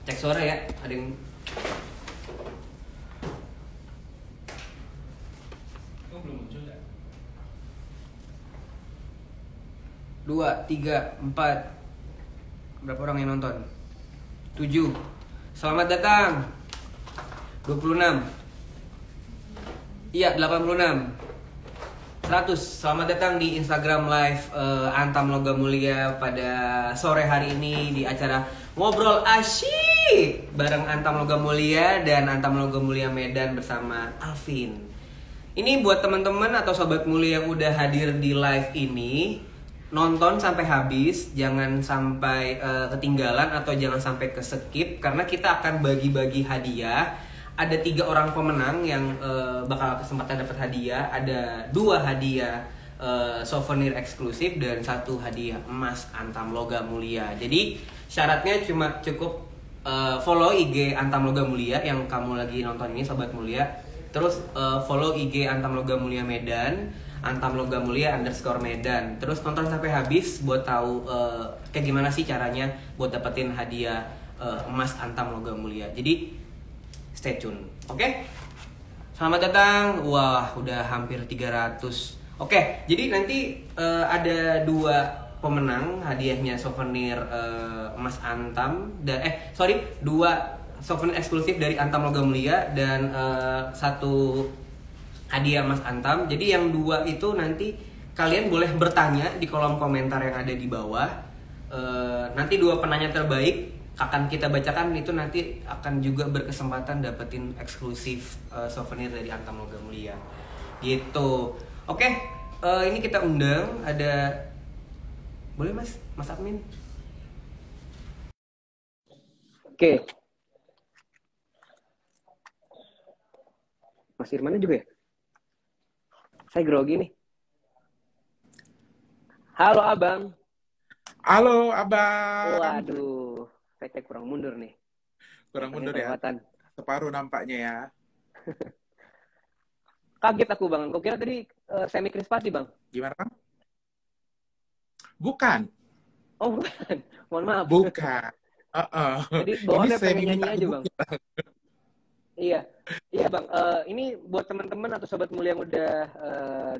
Cek suara ya, ada yang belum muncul ya? 2, 3, 4. Berapa orang yang nonton? 7. Selamat datang. 26. Iya, 86. 100. Selamat datang di Instagram Live Antam Logam Mulia pada sore hari ini di acara Ngobrol Asyik bareng Antam Logam Mulia dan Antam Logam Mulia Medan bersama Alvin. Ini buat teman-teman atau sobat mulia yang udah hadir di live ini, nonton sampai habis, jangan sampai ketinggalan atau jangan sampai ke-skip karena kita akan bagi-bagi hadiah. Ada 3 orang pemenang yang bakal kesempatan dapat hadiah. Ada 2 hadiah souvenir eksklusif dan 1 hadiah emas Antam Logam Mulia. Jadi syaratnya cuma cukup follow IG Antam Logam Mulia yang kamu lagi nonton ini sobat mulia. Terus follow IG Antam Logam Mulia Medan, Antam Logam Mulia _Medan. Terus nonton sampai habis buat tahu kayak gimana sih caranya buat dapetin hadiah emas Antam Logam Mulia. Jadi stay tune. Oke? Selamat datang. Wah, udah hampir 300. Oke, jadi nanti ada 2 pemenang hadiahnya souvenir emas Antam dan 2 souvenir eksklusif dari Antam Logam Mulia dan 1 hadiah Mas Antam. Jadi yang 2 itu nanti kalian boleh bertanya di kolom komentar yang ada di bawah. Nanti 2 penanya terbaik akan kita bacakan, itu nanti akan juga berkesempatan dapetin eksklusif souvenir dari Antam Logam Mulia. Gitu. Oke, ini kita undang ada, boleh Mas Admin? Oke. Mas Irman juga ya? Saya grogi nih. Halo Abang. Halo Abang. Waduh, saya kayak kurang mundur nih. Kurang mundur ya? Separuh nampaknya ya. Kaget aku Bang, kok kira tadi Semi Krispati Bang? Gimana Bang? Bukan. Oh bukan, mohon maaf. Bukan. Jadi bawaannya pengen nyanyi aja Bang. Iya Bang. Ini buat teman-teman atau sobat mulia yang udah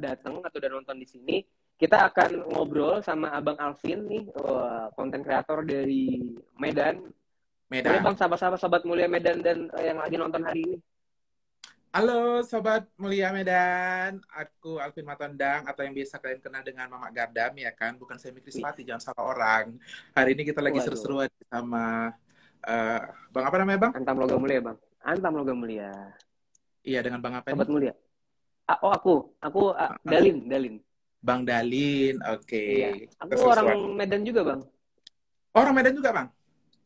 datang atau udah nonton di sini, kita akan ngobrol sama Abang Alvin nih, konten kreator dari Medan. Boleh Bang sapa-sapa sobat mulia Medan dan yang lagi nonton hari ini. Halo sobat mulia Medan, aku Alvin Matondang atau yang biasa kalian kenal dengan Mama Gardam ya kan, bukan Semi Krispati, jangan salah orang. Hari ini kita lagi seru-seruan sama Bang apa namanya Bang? Antam Logam Mulia Bang. Antam Logam Mulia. Iya, dengan Bang apa sobat nih? Mulia. Aku Dalin. Bang Dalin, oke. Iya. Aku orang Medan juga Bang. Orang Medan juga Bang?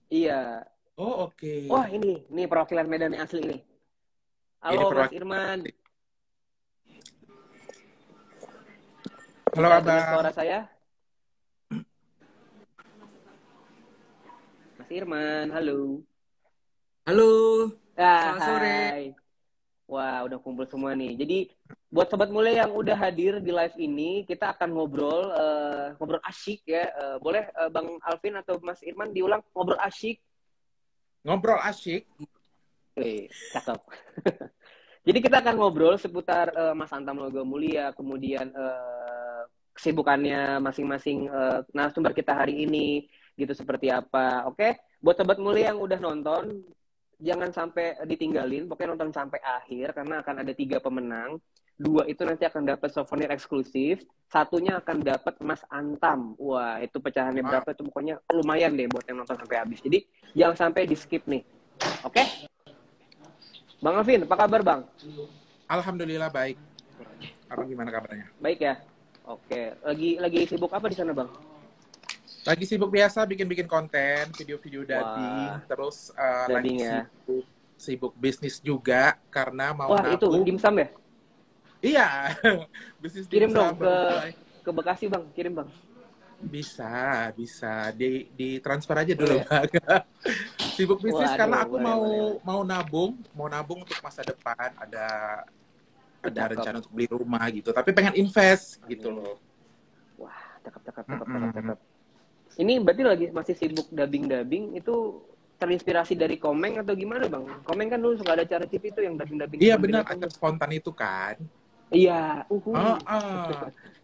Iya. Oh oke. Wah ini perwakilan Medan yang asli nih. Halo Mas Irman. Halo Abang. Suara saya? Mas Irman, halo. Halo. Selamat sore. Wah, udah kumpul semua nih. Jadi buat sobat mulia yang udah hadir di live ini, kita akan ngobrol asyik ya. Boleh Bang Alvin atau Mas Irman diulang ngobrol asyik? Ngobrol asyik. Cakep. Jadi kita akan ngobrol seputar Mas Antam Logam Mulia, kemudian kesibukannya masing-masing narasumber kita hari ini, gitu seperti apa. Oke, buat sobat mulia yang udah nonton, jangan sampai ditinggalin, pokoknya nonton sampai akhir karena akan ada 3 pemenang. 2 itu nanti akan dapat souvenir eksklusif, 1-nya akan dapat Mas Antam. Wah, itu pecahannya berapa itu pokoknya lumayan deh buat yang nonton sampai habis. Jadi jangan sampai di skip nih. Oke? Bang Alvin, apa kabar Bang? Alhamdulillah baik. Abang gimana kabarnya? Baik ya. Oke, lagi sibuk apa di sana Bang? Lagi sibuk biasa bikin konten, video-video dubbing, terus lagi ya. sibuk bisnis juga karena mau Wah, itu dimsum ya? Iya. Bisnis kirim dong ke Bekasi Bang, kirim Bang. Bisa di transfer aja dulu Bang. Sibuk bisnis karena aku mau nabung untuk masa depan, ada rencana untuk beli rumah gitu, tapi pengen invest gitu loh. Wah, cakep. Ini berarti masih sibuk dubbing itu terinspirasi dari Komeng atau gimana Bang? Komeng kan dulu suka ada acara TV itu yang dubbing-dubbing Iya kebun benar, binatang acara tuh. spontan itu kan. Iya, Oh,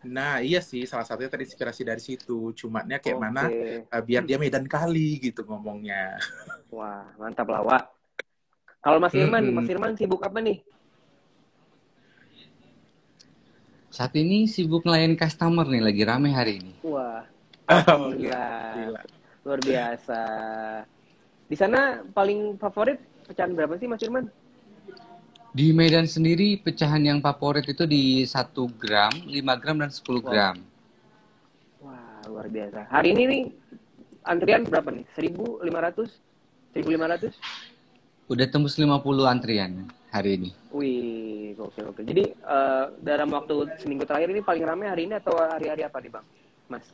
nah iya sih salah satunya terinspirasi dari situ. Cumannya kayak mana Oke. biar dia Medan kali gitu ngomongnya. Wah, mantap lah, Wak. Kalau Mas Irman nih, Mas Mm-mm. Irman sibuk apa nih? Saat ini sibuk ngelayan customer nih, lagi rame hari ini. Wah, Oh, alhamdulillah. gila. Luar biasa. Di sana paling favorit pecahan berapa sih Mas Irman? Di Medan sendiri pecahan yang favorit itu di 1 gram, 5 gram, dan 10 Wow. gram. Wah, luar biasa. Hari ini nih antrian berapa nih? 1.500? 1.500? Udah tembus 50 antrian hari ini. Wih, oke. Jadi dalam waktu seminggu terakhir ini paling ramai hari ini atau hari-hari apa nih Bang? Mas?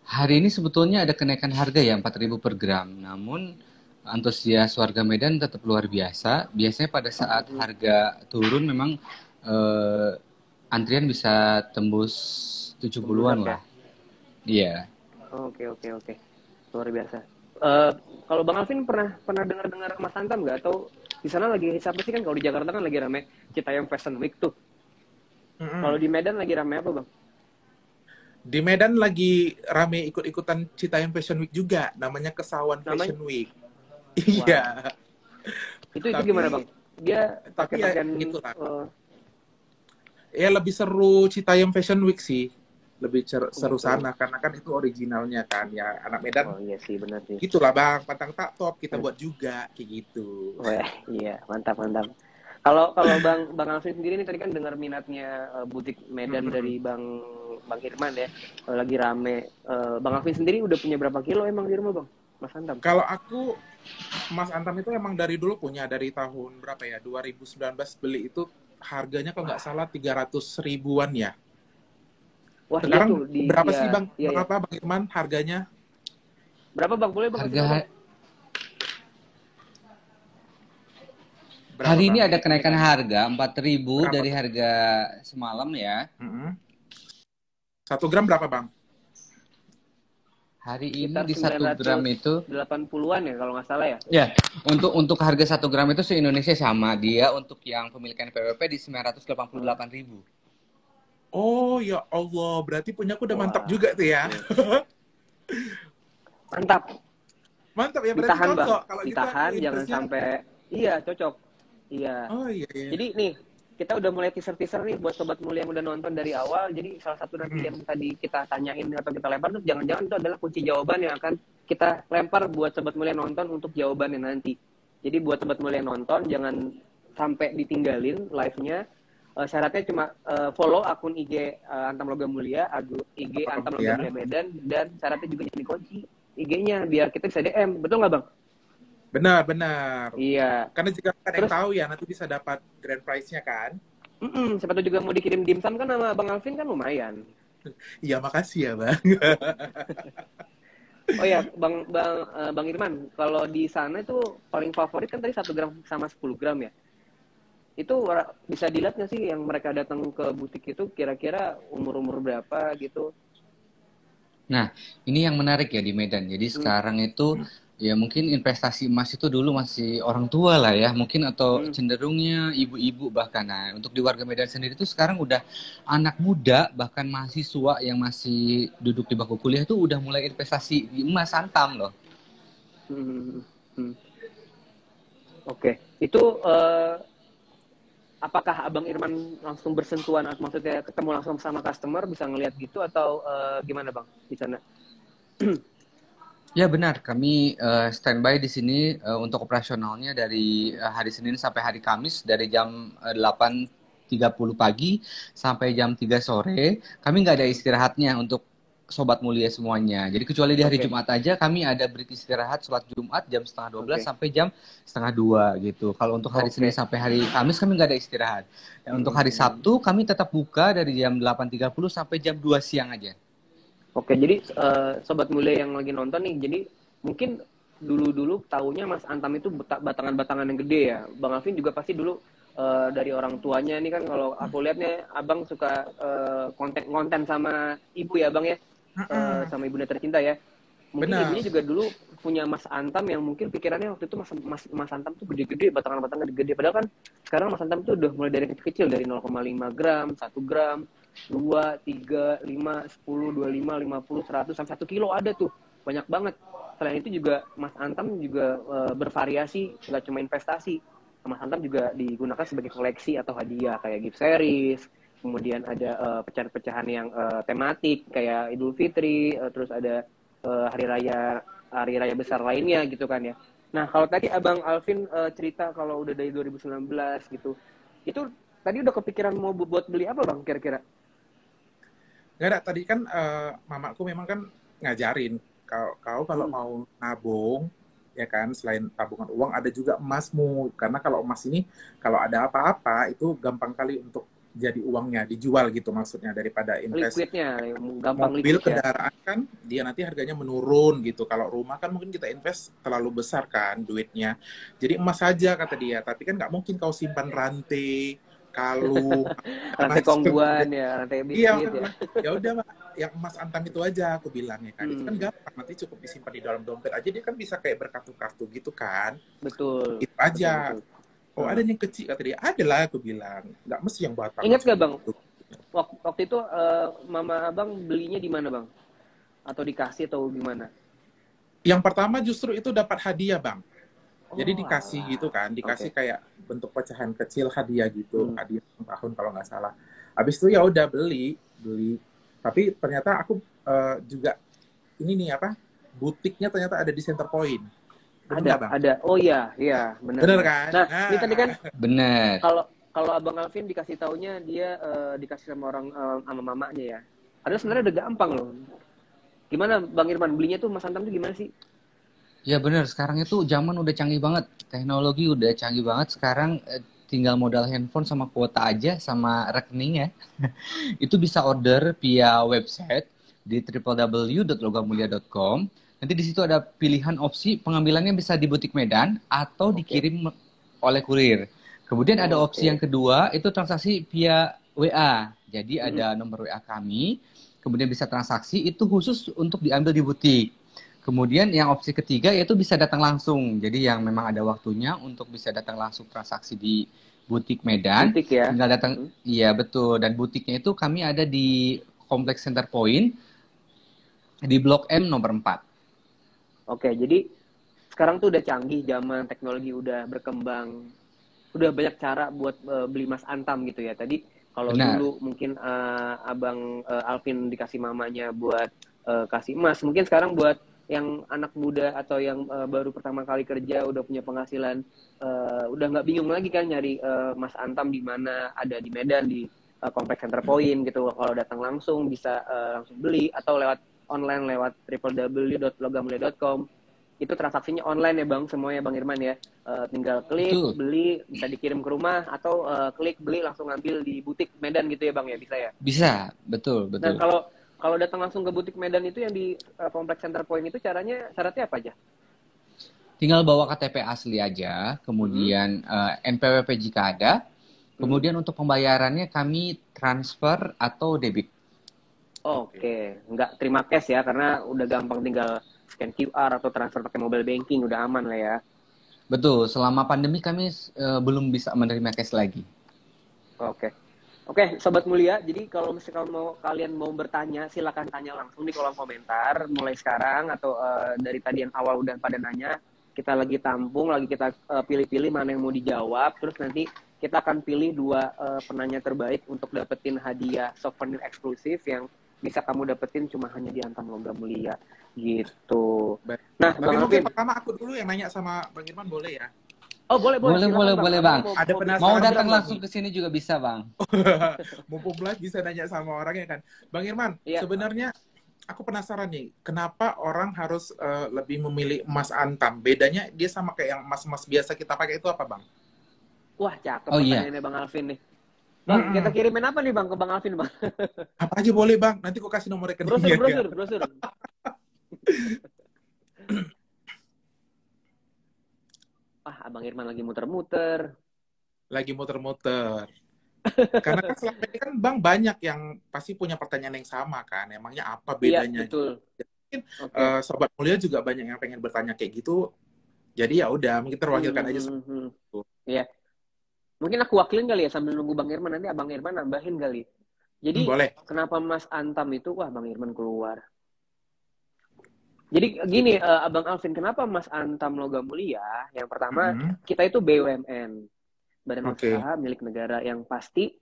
Hari ini sebetulnya ada kenaikan harga ya 4.000 per gram. Namun antusias warga Medan tetap luar biasa. Biasanya pada saat harga turun memang antrian bisa tembus 70-an lah. Iya. Oke. Luar biasa. Kalau Bang Alvin pernah dengar Mas Antam nggak? Atau di sana lagi siapa sih, kan kalau di Jakarta kan lagi rame Citayam Fashion Week tuh. Kalau di Medan lagi rame apa Bang? Di Medan lagi rame ikut-ikutan Citayam Fashion Week juga, namanya Kesawan Fashion Week. Iya. Itu gimana Bang? Dia pakai Tapi ya pakaian gitulah. Ya lebih seru Citayam Fashion Week sih. Lebih seru sana karena kan itu originalnya kan ya anak Medan. Oh iya sih, benar sih. Gitulah Bang, pantang tak top kita buat juga kayak gitu. Wah, iya, mantap. Kalau Bang Alvin sendiri nih tadi kan dengar minatnya butik Medan dari Bang Irman ya, lagi rame. Bang Alvin sendiri udah punya berapa kilo emang di rumah Bang? Mas Antam? Kalau aku Mas Antam itu emang dari dulu punya, dari tahun berapa ya? 2019 beli itu harganya kalau nggak salah 300 ribuan ya. Wah, Sekarang iya tuh, berapa sih Bang? Iya. Berapa Bang Irman harganya? Berapa Bang? Boleh Bang? Harga Berapa, hari ini Bang? ada kenaikan harga 4.000 dari harga semalam ya. 1 gram berapa Bang? Hari ini Sekitar di 1 gram itu 80-an ya kalau nggak salah ya. ya, untuk harga 1 gram itu se-Indonesia sama. Dia untuk yang pemilikan PWP di 988.000. Oh ya Allah, berarti punya aku udah mantap juga tuh ya. Mantap. Mantap ya, berarti Ditahan Bang. kalau Ditahan, gitu, jangan sampai. Iya, cocok. Iya. Oh iya. Jadi nih, kita udah mulai teaser nih buat Sobat Mulia yang udah nonton dari awal. Jadi salah satu nanti yang tadi kita tanyain atau kita lempar tuh jangan-jangan itu adalah kunci jawaban yang akan kita lempar buat Sobat Mulia nonton untuk jawabannya nanti. Jadi buat Sobat Mulia nonton jangan sampai ditinggalin live-nya. Syaratnya cuma follow akun IG Antam Logam Mulia, IG Antam Logam Mulia Medan, dan syaratnya juga jadi kunci IG-nya biar kita bisa DM. Betul nggak Bang? Benar. Iya. Karena jika ada yang tahu ya nanti bisa dapat grand prize-nya kan. Siapa tahu juga mau dikirim dimsum kan sama Bang Alvin kan lumayan. Iya, makasih ya Bang. Oh ya, Bang Irman, kalau di sana itu paling favorit kan tadi 1 gram sama 10 gram ya. Itu bisa dilihat nggak sih yang mereka datang ke butik itu kira-kira umur-umur berapa gitu? Nah, ini yang menarik ya di Medan. Jadi sekarang itu ya mungkin investasi emas itu dulu masih orang tua lah ya, mungkin atau cenderungnya ibu-ibu bahkan. Nah, untuk di warga Medan sendiri itu sekarang udah anak muda bahkan mahasiswa yang masih duduk di bangku kuliah itu udah mulai investasi di emas Antam loh. Oke, itu apakah Abang Irman langsung bersentuhan, maksudnya ketemu langsung sama customer bisa ngelihat gitu atau gimana Bang di sana? Ya benar, kami standby di sini untuk operasionalnya dari hari Senin sampai hari Kamis dari jam 8.30 pagi sampai jam 3 sore. Kami nggak ada istirahatnya untuk Sobat Mulia semuanya. Jadi kecuali di hari Jumat aja kami ada break istirahat sholat Jumat jam 11:30 sampai jam 11:30 gitu. Kalau untuk hari Senin sampai hari Kamis kami nggak ada istirahat. Dan untuk hari Sabtu kami tetap buka dari jam 8.30 sampai jam 2 siang aja. Oke, jadi Sobat Mulia yang lagi nonton nih, jadi mungkin dulu taunya Mas Antam itu batangan-batangan yang gede ya. Bang Alvin juga pasti dulu dari orang tuanya nih kan, kalau aku lihatnya Abang suka konten sama ibu ya Bang ya, sama ibunda tercinta ya. Mungkin Benar. ibunya juga dulu punya Mas Antam yang mungkin pikirannya waktu itu Mas Antam tuh gede-gede, batangan-batangan gede. Padahal kan sekarang Mas Antam tuh udah mulai dari kecil-kecil, dari 0,5 gram, 1 gram, 2, 3, 5, 10, 25, 50, 100, sampai 1 kilo ada tuh. Banyak banget. Selain itu juga Mas Antam juga bervariasi, nggak cuma investasi. Mas Antam juga digunakan sebagai koleksi atau hadiah kayak gift series. Kemudian ada pecahan-pecahan yang tematik kayak Idul Fitri, terus ada hari raya besar lainnya gitu kan ya. Nah, kalau tadi Abang Alvin cerita kalau udah dari 2019 gitu. Itu tadi udah kepikiran mau buat beli apa Bang kira-kira? Nggak ada, tadi kan mamaku memang kan ngajarin kau kalau mau nabung ya kan, selain tabungan uang ada juga emasmu, karena kalau emas ini kalau ada apa-apa itu gampang kali untuk jadi uangnya dijual gitu, maksudnya daripada invest Liquidnya gampang mobil, liquid ya. kendaraan kan dia nanti harganya menurun gitu. Kalau rumah kan mungkin kita invest terlalu besar kan duitnya, jadi emas saja kata dia. Tapi kan nggak mungkin kau simpan rantai, kalung, Rantai kongguan ya, rantai iya, biskuit ya. ya udah Mak, yang emas Antam itu aja aku bilang ya kan. Itu kan gampang, nanti cukup disimpan di dalam dompet aja, dia kan bisa kayak berkartu-kartu gitu kan. Betul. Itu aja. Betul. Oh ada yang kecil kata dia, ada lah aku bilang, nggak mesti yang batang. Ingat gak Bang? Waktu itu mama abang belinya di mana Bang? Atau dikasih atau gimana? Yang pertama justru itu dapat hadiah Bang. Jadi dikasih alah. gitu kan, dikasih kayak bentuk pecahan kecil hadiah gitu, hadiah tahun kalau nggak salah. Habis itu ya udah beli. Tapi ternyata aku juga ini nih apa? Butiknya ternyata ada di Center Point. Bener nggak, Bang? Ada. Oh iya, benar. Bener kan? Nah, ini tadi kan Bener. kalau Abang Alvin dikasih taunya dia dikasih sama orang sama mamanya ya. Padahal sebenarnya udah gampang loh. Gimana Bang Irman belinya tuh Mas Antam tuh gimana sih? Ya bener, sekarang itu zaman udah canggih banget. Teknologi udah canggih banget. Sekarang tinggal modal handphone sama kuota aja, sama rekening ya. Itu bisa order via website di www.logamulia.com. Nanti di situ ada pilihan opsi pengambilannya bisa di butik Medan atau dikirim oleh kurir. Kemudian ada opsi yang kedua, itu transaksi via WA. Jadi ada nomor WA kami, kemudian bisa transaksi, itu khusus untuk diambil di butik. Kemudian yang opsi ketiga yaitu bisa datang langsung. Jadi yang memang ada waktunya untuk bisa datang langsung transaksi di butik Medan. Butik ya? Tinggal datang, iya betul. Dan butiknya itu kami ada di Kompleks Center Point di Blok M nomor 4. Oke, jadi sekarang tuh udah canggih, zaman teknologi udah berkembang, udah banyak cara buat beli Mas Antam gitu ya. Tadi kalau dulu mungkin Abang Alvin dikasih mamanya buat kasih emas, mungkin sekarang buat yang anak muda atau yang baru pertama kali kerja udah punya penghasilan, udah nggak bingung lagi kan nyari Mas Antam di mana, ada di Medan di Kompleks Center Point gitu. Kalau datang langsung bisa langsung beli atau lewat online lewat www.logamulia.com. Itu transaksinya online ya Bang, semuanya Bang Irman ya. Tinggal klik, beli, bisa dikirim ke rumah, atau klik, beli, langsung ngambil di butik Medan gitu ya Bang ya, bisa ya? Bisa, betul. Nah kalau datang langsung ke butik Medan itu yang di Kompleks Center Point itu syaratnya apa aja? Tinggal bawa KTP asli aja, kemudian NPWP jika ada, kemudian untuk pembayarannya kami transfer atau debit. Oke, nggak terima cash ya, karena udah gampang tinggal scan QR atau transfer pakai mobile banking, udah aman lah ya. Betul, selama pandemi kami belum bisa menerima cash lagi. Oke, Sobat Mulia, jadi kalau misalkan kalian mau bertanya, silakan tanya langsung di kolom komentar, mulai sekarang atau dari tadi yang awal udah pada nanya, kita lagi tampung, lagi kita pilih-pilih mana yang mau dijawab, terus nanti kita akan pilih 2 penanya terbaik untuk dapetin hadiah souvenir eksklusif yang bisa kamu dapetin cuma hanya di Antam Logam Mulia gitu. Nah, tapi mungkin pertama aku dulu yang nanya sama Bang Irman, boleh ya? Oh boleh Bang. Ada penasaran, mau datang langsung ke sini juga bisa Bang. Mumpung live bisa nanya sama orangnya kan. Bang Irman, sebenarnya aku penasaran nih, kenapa orang harus lebih memilih emas Antam? Bedanya dia sama kayak yang emas-emas biasa kita pakai itu apa Bang? Wah, cakep pertanyaannya Bang Alvin nih. Bang, kita kirimin apa nih Bang ke Bang Alvin Bang? Apa aja boleh Bang, nanti aku kasih nomor rekeningnya. Brosur. Abang Irman lagi muter-muter. Karena kan selama ini kan Bang banyak yang pasti punya pertanyaan yang sama kan. Emangnya apa bedanya? Iya, betul. mungkin Oke. sobat mulia juga banyak yang pengen bertanya kayak gitu. Jadi ya udah, mungkin terwakilkan aja seperti itu. Iya. Mungkin aku wakilin kali ya sambil nunggu Bang Irman, nanti Abang Irman nambahin kali. Jadi Boleh. kenapa Mas Antam itu, wah Bang Irman keluar. Jadi gini, Abang Alvin, kenapa Mas Antam Logam Mulia? Yang pertama, kita itu BUMN, Badan Oke. Usaha Milik Negara, yang pasti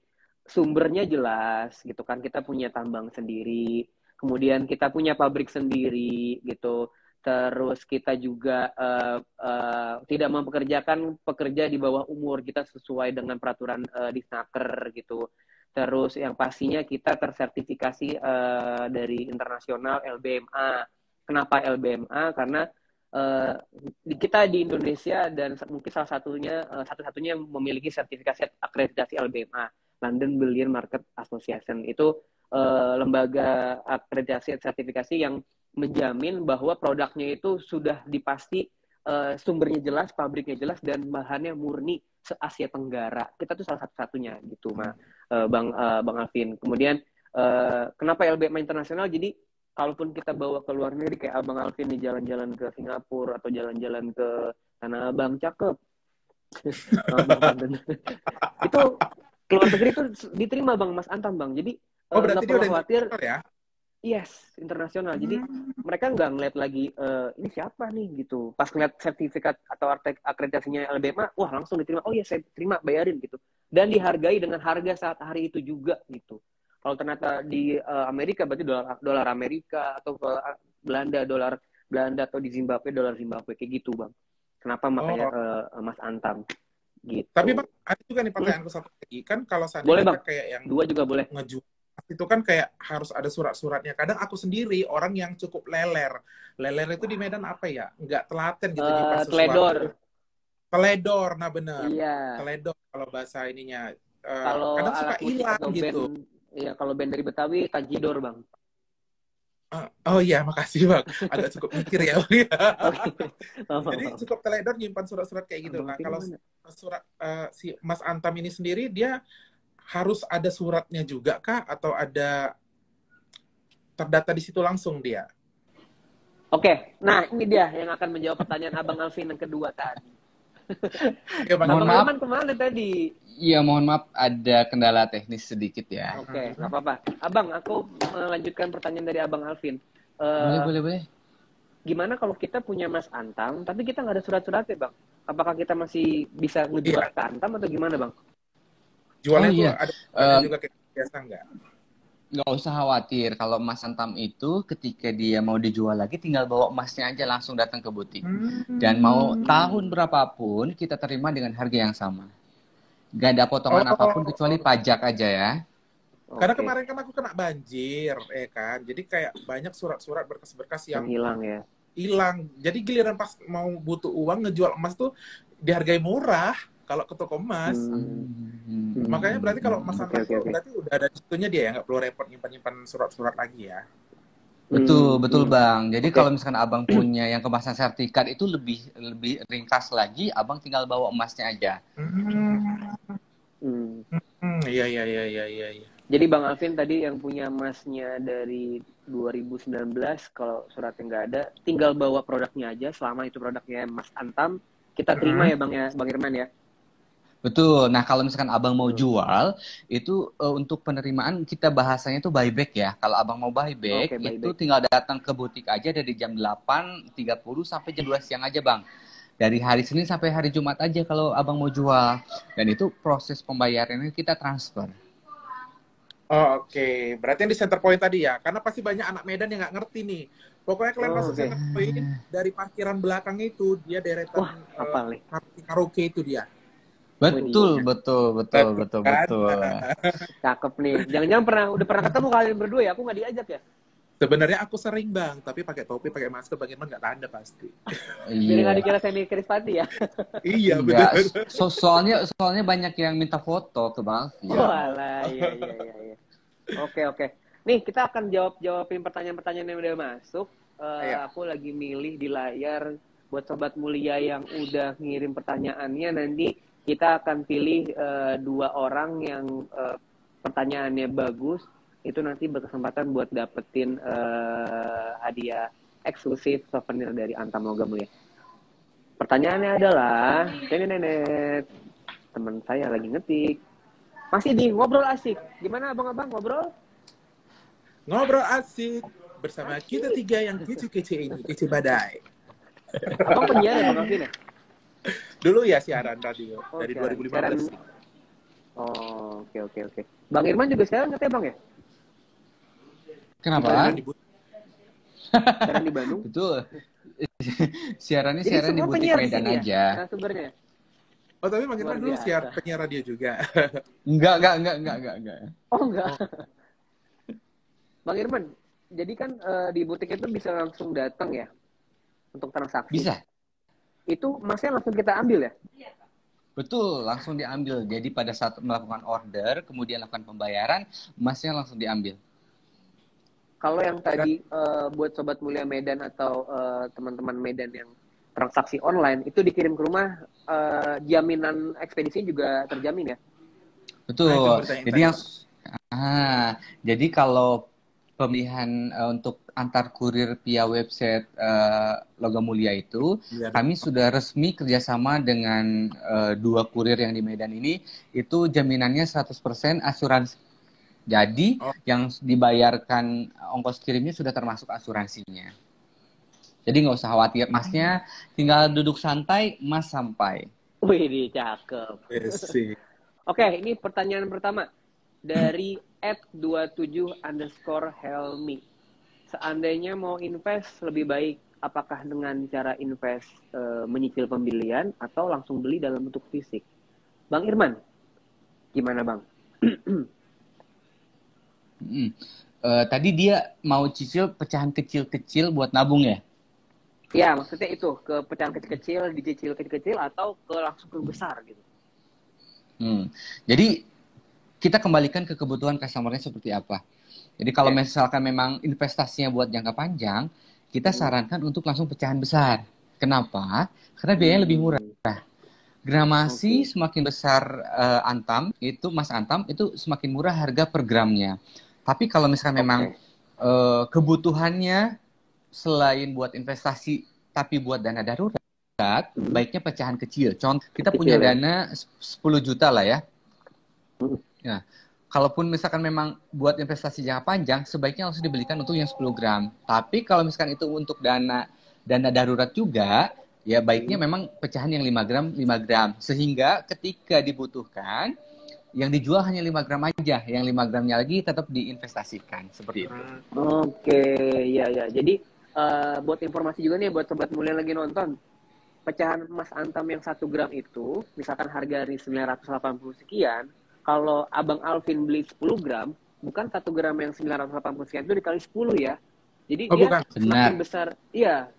sumbernya jelas gitu kan. Kita punya tambang sendiri, kemudian kita punya pabrik sendiri gitu. Terus kita juga tidak mempekerjakan pekerja di bawah umur, kita sesuai dengan peraturan Disnaker gitu. Terus yang pastinya kita tersertifikasi dari internasional LBMA. Kenapa LBMA? Karena kita di Indonesia dan mungkin salah satunya satu-satunya yang memiliki sertifikasi akreditasi LBMA, London Billion Market Association. Itu lembaga akreditasi sertifikasi yang menjamin bahwa produknya itu sudah dipasti sumbernya jelas, pabriknya jelas, dan bahannya murni se-Asia Tenggara. Kita tuh salah satu-satunya gitu, Bang Alvin. Kemudian kenapa LBMA internasional? Jadi kalaupun kita bawa ke luar negeri kayak Abang Alvin nih, jalan-jalan ke Singapura atau jalan-jalan ke Tanah Abang, cakep. Itu ke luar negeri tuh diterima Bang Mas Antam, Bang. Jadi Berarti nggak dia perlu udah khawatir. ya? Yes, internasional. Jadi mereka nggak ngeliat lagi ini siapa nih gitu. Pas ngeliat sertifikat atau akreditasinya LBMA, wah langsung diterima. Oh iya, saya terima, bayarin gitu. Dan dihargai dengan harga saat hari itu juga gitu. Kalau ternyata di Amerika berarti dolar Amerika, atau ke dolar Belanda, atau di Zimbabwe dolar Zimbabwe, kayak gitu Bang. Kenapa makanya Mas Antam gitu. Tapi Bang, ada juga nih pertanyaanku satu lagi. Kan kalau Boleh, seandainya Bang. kita kayak yang Dua juga boleh. ngejual itu kan kayak harus ada surat-suratnya. Kadang aku sendiri orang yang cukup leler. Leler itu di Medan apa ya? Nggak telaten gitu nyimpan sesuatu. Teledor. Teledor, nah bener. Iya. Teledor kalau bahasa ininya. Kalau Kadang suka hilang gitu. Iya, kalau band dari Betawi, Tajidor, Bang. Oh iya, makasih Bang. Agak cukup mikir ya. Okay. Jadi cukup teledor nyimpan surat-surat kayak gitu. Nah, kalau surat si Mas Antam ini sendiri, dia harus ada suratnya juga kah? Atau ada terdata di situ langsung dia? Oke, nah ini dia yang akan menjawab pertanyaan Abang Alvin yang kedua tadi. Ya, Bang. Mohon Abang maaf. Irman kemana tadi? Iya, mohon maaf ada kendala teknis sedikit ya. Oke, nggak apa-apa. Abang, aku melanjutkan pertanyaan dari Abang Alvin. Boleh. Gimana kalau kita punya Mas Antam, tapi kita nggak ada surat-suratnya, Bang? Apakah kita masih bisa ngejual ke Antam atau gimana, Bang? Jualnya iya. tuh ada juga kayak biasa nggak? Nggak usah khawatir, kalau emas Antam itu ketika dia mau dijual lagi tinggal bawa emasnya aja langsung datang ke butik. Dan mau tahun berapapun kita terima dengan harga yang sama. Nggak ada potongan apapun kecuali pajak aja ya. Karena kemarin kan aku kena banjir, kan. Jadi kayak banyak surat-surat berkas-berkas yang hilang ya. Hilang. Jadi giliran pas mau butuh uang ngejual emas tuh dihargai murah kalau ke toko emas. Makanya berarti kalau Mas Antam berarti udah ada situnya dia ya, nggak perlu repot nyimpan surat-surat lagi ya. Betul Bang. Jadi kalau misalkan Abang punya yang kemasan sertifikat itu lebih ringkas lagi, Abang tinggal bawa emasnya aja. Iya. Jadi Bang Alvin tadi yang punya emasnya dari 2019, kalau suratnya nggak ada, tinggal bawa produknya aja. Selama itu produknya Mas Antam, kita terima ya Bang Irman ya. Betul. Nah, kalau misalkan Abang mau jual, itu untuk penerimaan kita bahasanya itu buyback ya. Kalau Abang mau buyback, itu tinggal datang ke butik aja dari jam 8.30 sampai jam 2 siang aja, Bang. Dari hari Senin sampai hari Jumat aja kalau Abang mau jual. Dan itu proses pembayarannya kita transfer. Oke. Berarti yang di center point tadi ya. Karena pasti banyak anak Medan yang nggak ngerti nih. Pokoknya kalian masuk center point, dari parkiran belakang itu, dia deretan karaoke itu dia. Betul. Cakep nih. Jangan-jangan udah pernah ketemu kalian berdua ya? Aku nggak diajak ya? Sebenarnya aku sering Bang, tapi pakai topi, pakai masker, bagaimana nggak tanda pasti. Jadi nggak dikira Semi Krispati ya? Iya benar. Soalnya banyak yang minta foto tuh Bang. Walah, iya. Oke. Nih kita akan jawabin pertanyaan-pertanyaan yang udah masuk. Aku lagi milih di layar buat sobat mulia yang udah ngirim pertanyaannya. Nanti kita akan pilih 2 orang yang pertanyaannya bagus. Itu nanti berkesempatan buat dapetin hadiah eksklusif souvenir dari Antam Logam Mulia. Pertanyaannya adalah, nenek, teman saya lagi ngetik. Masih di ngobrol asik. Gimana abang-abang ngobrol? Ngobrol asik bersama kita tiga yang kece-kece ini, kece badai. Abang penyiar ya Bang Alvin ya? Dulu ya siaran radio dari Siaran. 2015. Oh, oke. Bang Irman juga siaran katanya Bang ya? Kenapa? Siaran di Bandung. Betul. Siarannya Jadi siaran di semua butik penyiar di Medan sini aja. ya? Narasumbernya. Oh tapi Bang Irman Luar dulu biasa. penyiar radio juga. Enggak. Oh enggak. Bang Irman, jadi kan di butik itu bisa langsung datang ya untuk transaksi. Bisa. Itu emasnya langsung kita ambil ya? Betul, langsung diambil. Jadi pada saat melakukan order, kemudian lakukan pembayaran, emasnya langsung diambil. Kalau yang tadi buat Sobat Mulia Medan atau teman-teman Medan yang transaksi online, itu dikirim ke rumah, jaminan ekspedisi juga terjamin ya? Betul. Nah, itu pertanyaan Jadi jadi kalau pemilihan untuk antar kurir via website Logam Mulia itu, Iya. kami sudah resmi kerjasama dengan 2 kurir yang di Medan ini, itu jaminannya 100% asuransi. Jadi yang dibayarkan ongkos kirimnya sudah termasuk asuransinya. Jadi nggak usah khawatir, masnya tinggal duduk santai, mas sampai. Wih, cakep. Besi. Oke, ini pertanyaan pertama dari @27_Helmi. Seandainya mau invest lebih baik, apakah dengan cara invest menyicil pembelian atau langsung beli dalam bentuk fisik? Bang Irman, gimana Bang? Tadi dia mau cicil pecahan kecil-kecil buat nabung ya? Ya, maksudnya itu ke pecahan kecil-kecil, dicicil kecil-kecil atau ke langsung ke besar gitu. Jadi kita kembalikan ke kebutuhan customer-nya seperti apa. Jadi kalau misalkan memang investasinya buat jangka panjang, kita sarankan untuk langsung pecahan besar. Kenapa? Karena biayanya lebih murah. Gramasi semakin besar Mas Antam itu semakin murah harga per gramnya. Tapi kalau misalkan memang kebutuhannya selain buat investasi tapi buat dana darurat, baiknya pecahan kecil. Contoh, kita punya dana 10 juta lah ya. Nah, kalaupun misalkan memang buat investasi jangka panjang, sebaiknya langsung dibelikan untuk yang 10 gram. Tapi kalau misalkan itu untuk dana darurat juga, ya baiknya memang pecahan yang 5 gram. Sehingga ketika dibutuhkan, yang dijual hanya 5 gram aja. Yang 5 gramnya lagi tetap diinvestasikan. Seperti itu. Oke, ya. Jadi, buat informasi juga nih, buat Sobat Mulia lagi nonton. Pecahan emas Antam yang 1 gram itu, misalkan harga dari 980 sekian, kalau Abang Alvin beli 10 gram, bukan 1 gram yang 980 sekian, itu dikali 10 ya. Jadi dia semakin besar,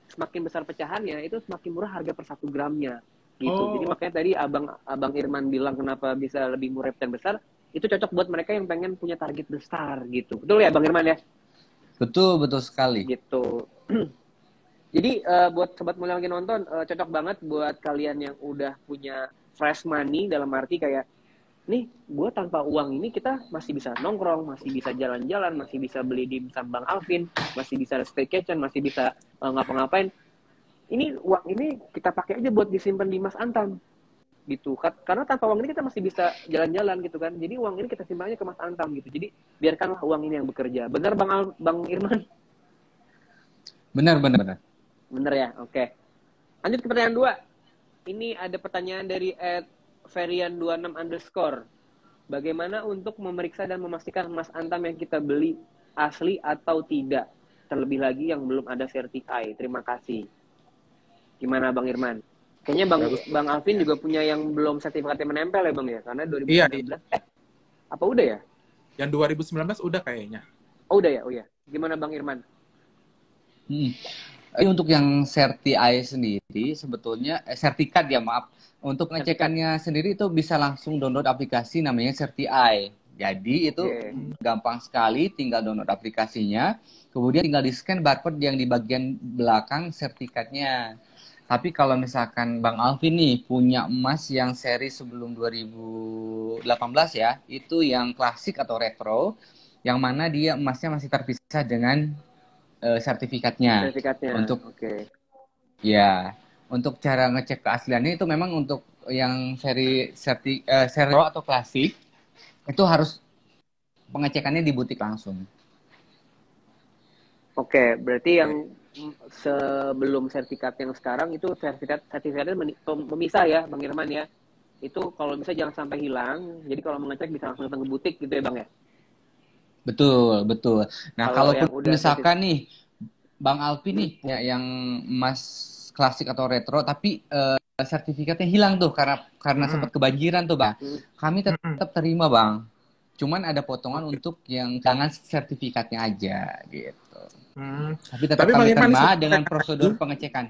semakin besar pecahannya, itu semakin murah harga per 1 gramnya. Gitu. Jadi makanya tadi Abang Irman bilang kenapa bisa lebih murah dan besar, itu cocok buat mereka yang pengen punya target besar gitu. Betul ya Bang Irman ya? Betul sekali. Gitu. Jadi buat Sobat Mulia lagi nonton, cocok banget buat kalian yang udah punya fresh money, dalam arti kayak, nih gue tanpa uang ini kita masih bisa nongkrong, masih bisa jalan-jalan, masih bisa beli di Bang Alvin, masih bisa staycation, masih bisa ngapa-ngapain. Ini uang ini kita pakai aja buat disimpan di Mas Antam gitu. Karena tanpa uang ini kita masih bisa jalan-jalan gitu kan. Jadi uang ini kita simpannya ke Mas Antam gitu. Jadi biarkanlah uang ini yang bekerja. Benar Bang Irman? Benar. Benar ya? Oke. Lanjut ke pertanyaan 2. Ini ada pertanyaan dari @varian26_. Bagaimana untuk memeriksa dan memastikan emas Antam yang kita beli asli atau tidak? Terlebih lagi yang belum ada sertifikat. Terima kasih. Gimana Bang Irman? Kayaknya Bang Alvin juga punya yang belum sertifikatnya menempel ya Bang ya? Karena 2019. Apa udah ya? Yang 2019 udah kayaknya. Oh udah ya? Oh ya. Gimana Bang Irman? Untuk yang sertifikat sendiri sebetulnya sertifikat ya maaf. Untuk ngecekannya sendiri itu bisa langsung download aplikasi namanya Certi-Eye. Jadi itu gampang sekali, tinggal download aplikasinya, kemudian tinggal di-scan barcode yang di bagian belakang sertifikatnya. Tapi kalau misalkan Bang Alvin nih punya emas yang seri sebelum 2018 ya, itu yang klasik atau retro, yang mana dia emasnya masih terpisah dengan sertifikatnya. Untuk ya, untuk cara ngecek keasliannya itu memang untuk yang seri retro atau klasik itu harus pengecekannya di butik langsung. Oke, berarti yang sebelum sertifikat yang sekarang itu sertifikatnya memisah ya, Bang Irman ya. Itu kalau bisa jangan sampai hilang. Jadi kalau mengecek bisa langsung datang ke butik gitu ya, Bang ya. Betul, betul. Nah, kalau misalkan nih Bang Alvin nih yang emas klasik atau retro tapi sertifikatnya hilang tuh karena sempat kebanjiran tuh, Bang. Kami tetap terima, Bang. Cuman ada potongan untuk yang jangan sertifikatnya aja gitu. Tapi tetap kami terima dengan prosedur pengecekan.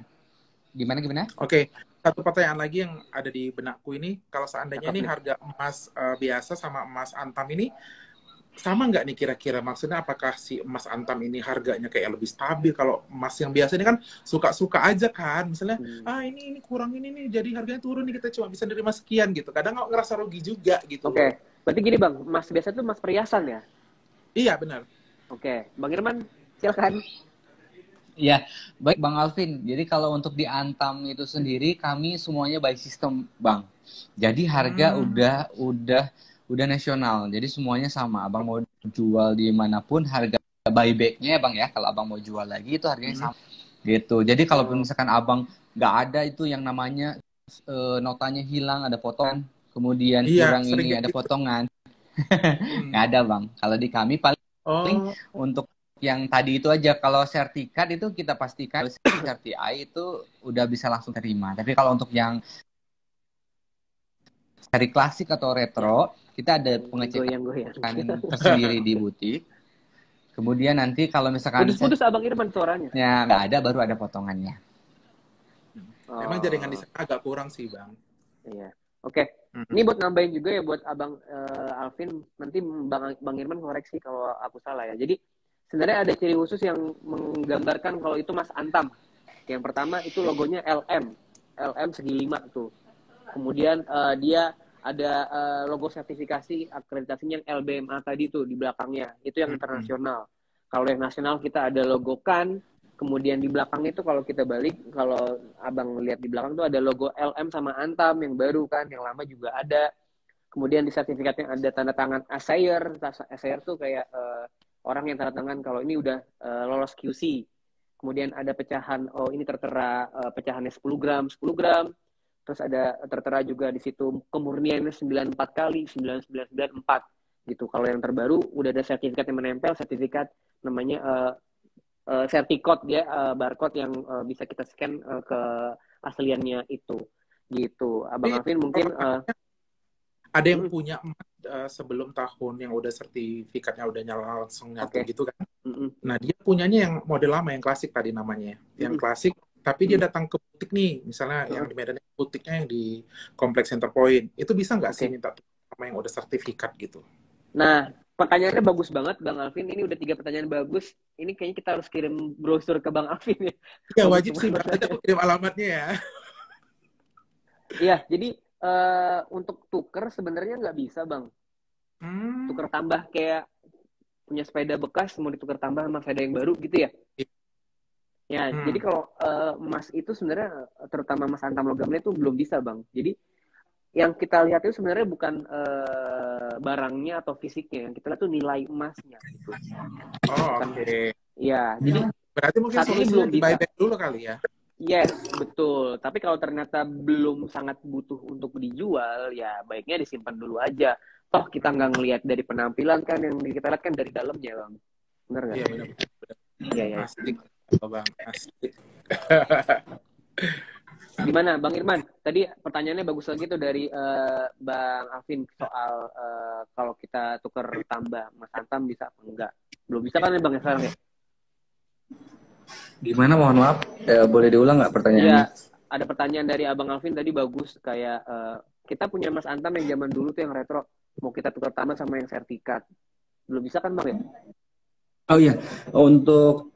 Gimana? Oke, satu pertanyaan lagi yang ada di benakku ini, kalau seandainya ini harga emas biasa sama emas antam ini sama nggak nih kira-kira? Maksudnya apakah si emas antam ini harganya kayak lebih stabil? Kalau emas yang biasa ini kan suka-suka aja kan, misalnya ini kurang ini nih, jadi harganya turun nih, kita cuma bisa nerima sekian gitu. Kadang nggak ngerasa rugi juga gitu. Oke, berarti gini Bang, emas biasa itu emas perhiasan ya? Iya benar. Oke, Bang Irman silakan. Ya, baik Bang Alvin. Jadi kalau untuk di Antam itu sendiri kami semuanya by system, Bang. Jadi harga udah nasional. Jadi semuanya sama. Abang mau jual di manapun harga buybacknya, Bang ya. Kalau Abang mau jual lagi itu harganya sama. Gitu. Jadi kalau misalkan Abang nggak ada itu yang namanya notanya hilang, ada potongan, kemudian kurang ini ada potongan. Nggak ada, Bang. Kalau di kami paling untuk yang tadi itu aja, kalau sertifikat itu kita pastikan sertifikat itu udah bisa langsung terima. Tapi kalau untuk yang seri klasik atau retro, kita ada pengecekan tersendiri di butik. Kemudian nanti kalau misalkan putus Abang Irman suaranya. Ya nggak ada, baru ada potongannya. Emang jaringan di sana agak kurang sih, Bang. Iya. Oke. Ini buat nambahin juga ya buat Abang Alvin, nanti Bang Irman koreksi kalau aku salah ya. Jadi sebenarnya ada ciri khusus yang menggambarkan kalau itu Mas Antam. Yang pertama itu logonya LM segi 5 tuh. Kemudian dia ada logo sertifikasi akreditasinya yang LBMA tadi tuh di belakangnya. Itu yang internasional. Kalau yang nasional kita ada logo KAN. Kemudian di belakangnya itu kalau kita balik, kalau Abang lihat di belakang tuh ada logo LM sama Antam yang baru kan, yang lama juga ada. Kemudian di sertifikatnya ada tanda tangan Asayer. Asayer tuh kayak orang yang tanda tangan kalau ini udah lolos QC. Kemudian ada pecahan, ini tertera pecahannya 10 gram. Terus ada tertera juga di situ kemurniannya 94 kali, 9994 gitu. Kalau yang terbaru udah ada sertifikat yang menempel, sertifikat namanya Certicode ya, barcode yang bisa kita scan ke asliannya itu. Gitu. Abang Alvin mungkin ada yang punya sebelum tahun yang udah sertifikatnya udah nyala langsung nyatu gitu kan. Nah, dia punyanya yang model lama, yang klasik tadi namanya. Yang klasik, tapi dia datang ke butik nih. Misalnya yang di Medan, butiknya yang di Kompleks Center Point. Itu bisa nggak sih minta sama yang udah sertifikat gitu? Nah, pertanyaannya bagus banget Bang Alvin. Ini udah 3 pertanyaan bagus. Ini kayaknya kita harus kirim brosur ke Bang Alvin ya. Ya wajib sih, berarti aku kirim alamatnya ya. Iya, jadi untuk tuker sebenarnya nggak bisa Bang. Tuker tambah kayak punya sepeda bekas mau ditukar tambah sama sepeda yang baru gitu ya. Ya, jadi kalau emas itu sebenarnya terutama emas antam logamnya itu belum bisa Bang. Jadi yang kita lihat itu sebenarnya bukan barangnya atau fisiknya, yang kita lihat tuh nilai emasnya gitu. Oke. Iya, jadi berarti mungkin ini belum bisa. Buyback dulu kali ya. Yes, betul. Tapi kalau ternyata belum sangat butuh untuk dijual, ya baiknya disimpan dulu aja. Toh kita nggak ngelihat dari penampilan kan, yang kita lihat kan dari dalamnya Bang. Benar nggak? Iya, benar. Iya. Asik, Bang. Asik. Gimana Bang Irman? Tadi pertanyaannya bagus lagi tuh dari Bang Alvin soal kalau kita tuker tambah Mas Antam bisa apa enggak? Belum bisa kan ya Bang sekarang ya? Gimana, mohon maaf, boleh diulang nggak pertanyaannya? Iya, ada pertanyaan dari Abang Alvin tadi bagus, kayak kita punya Mas Antam yang zaman dulu tuh yang retro, mau kita tukar tambah sama yang sertifikat. Belum bisa kan Bang ya? Oh iya, untuk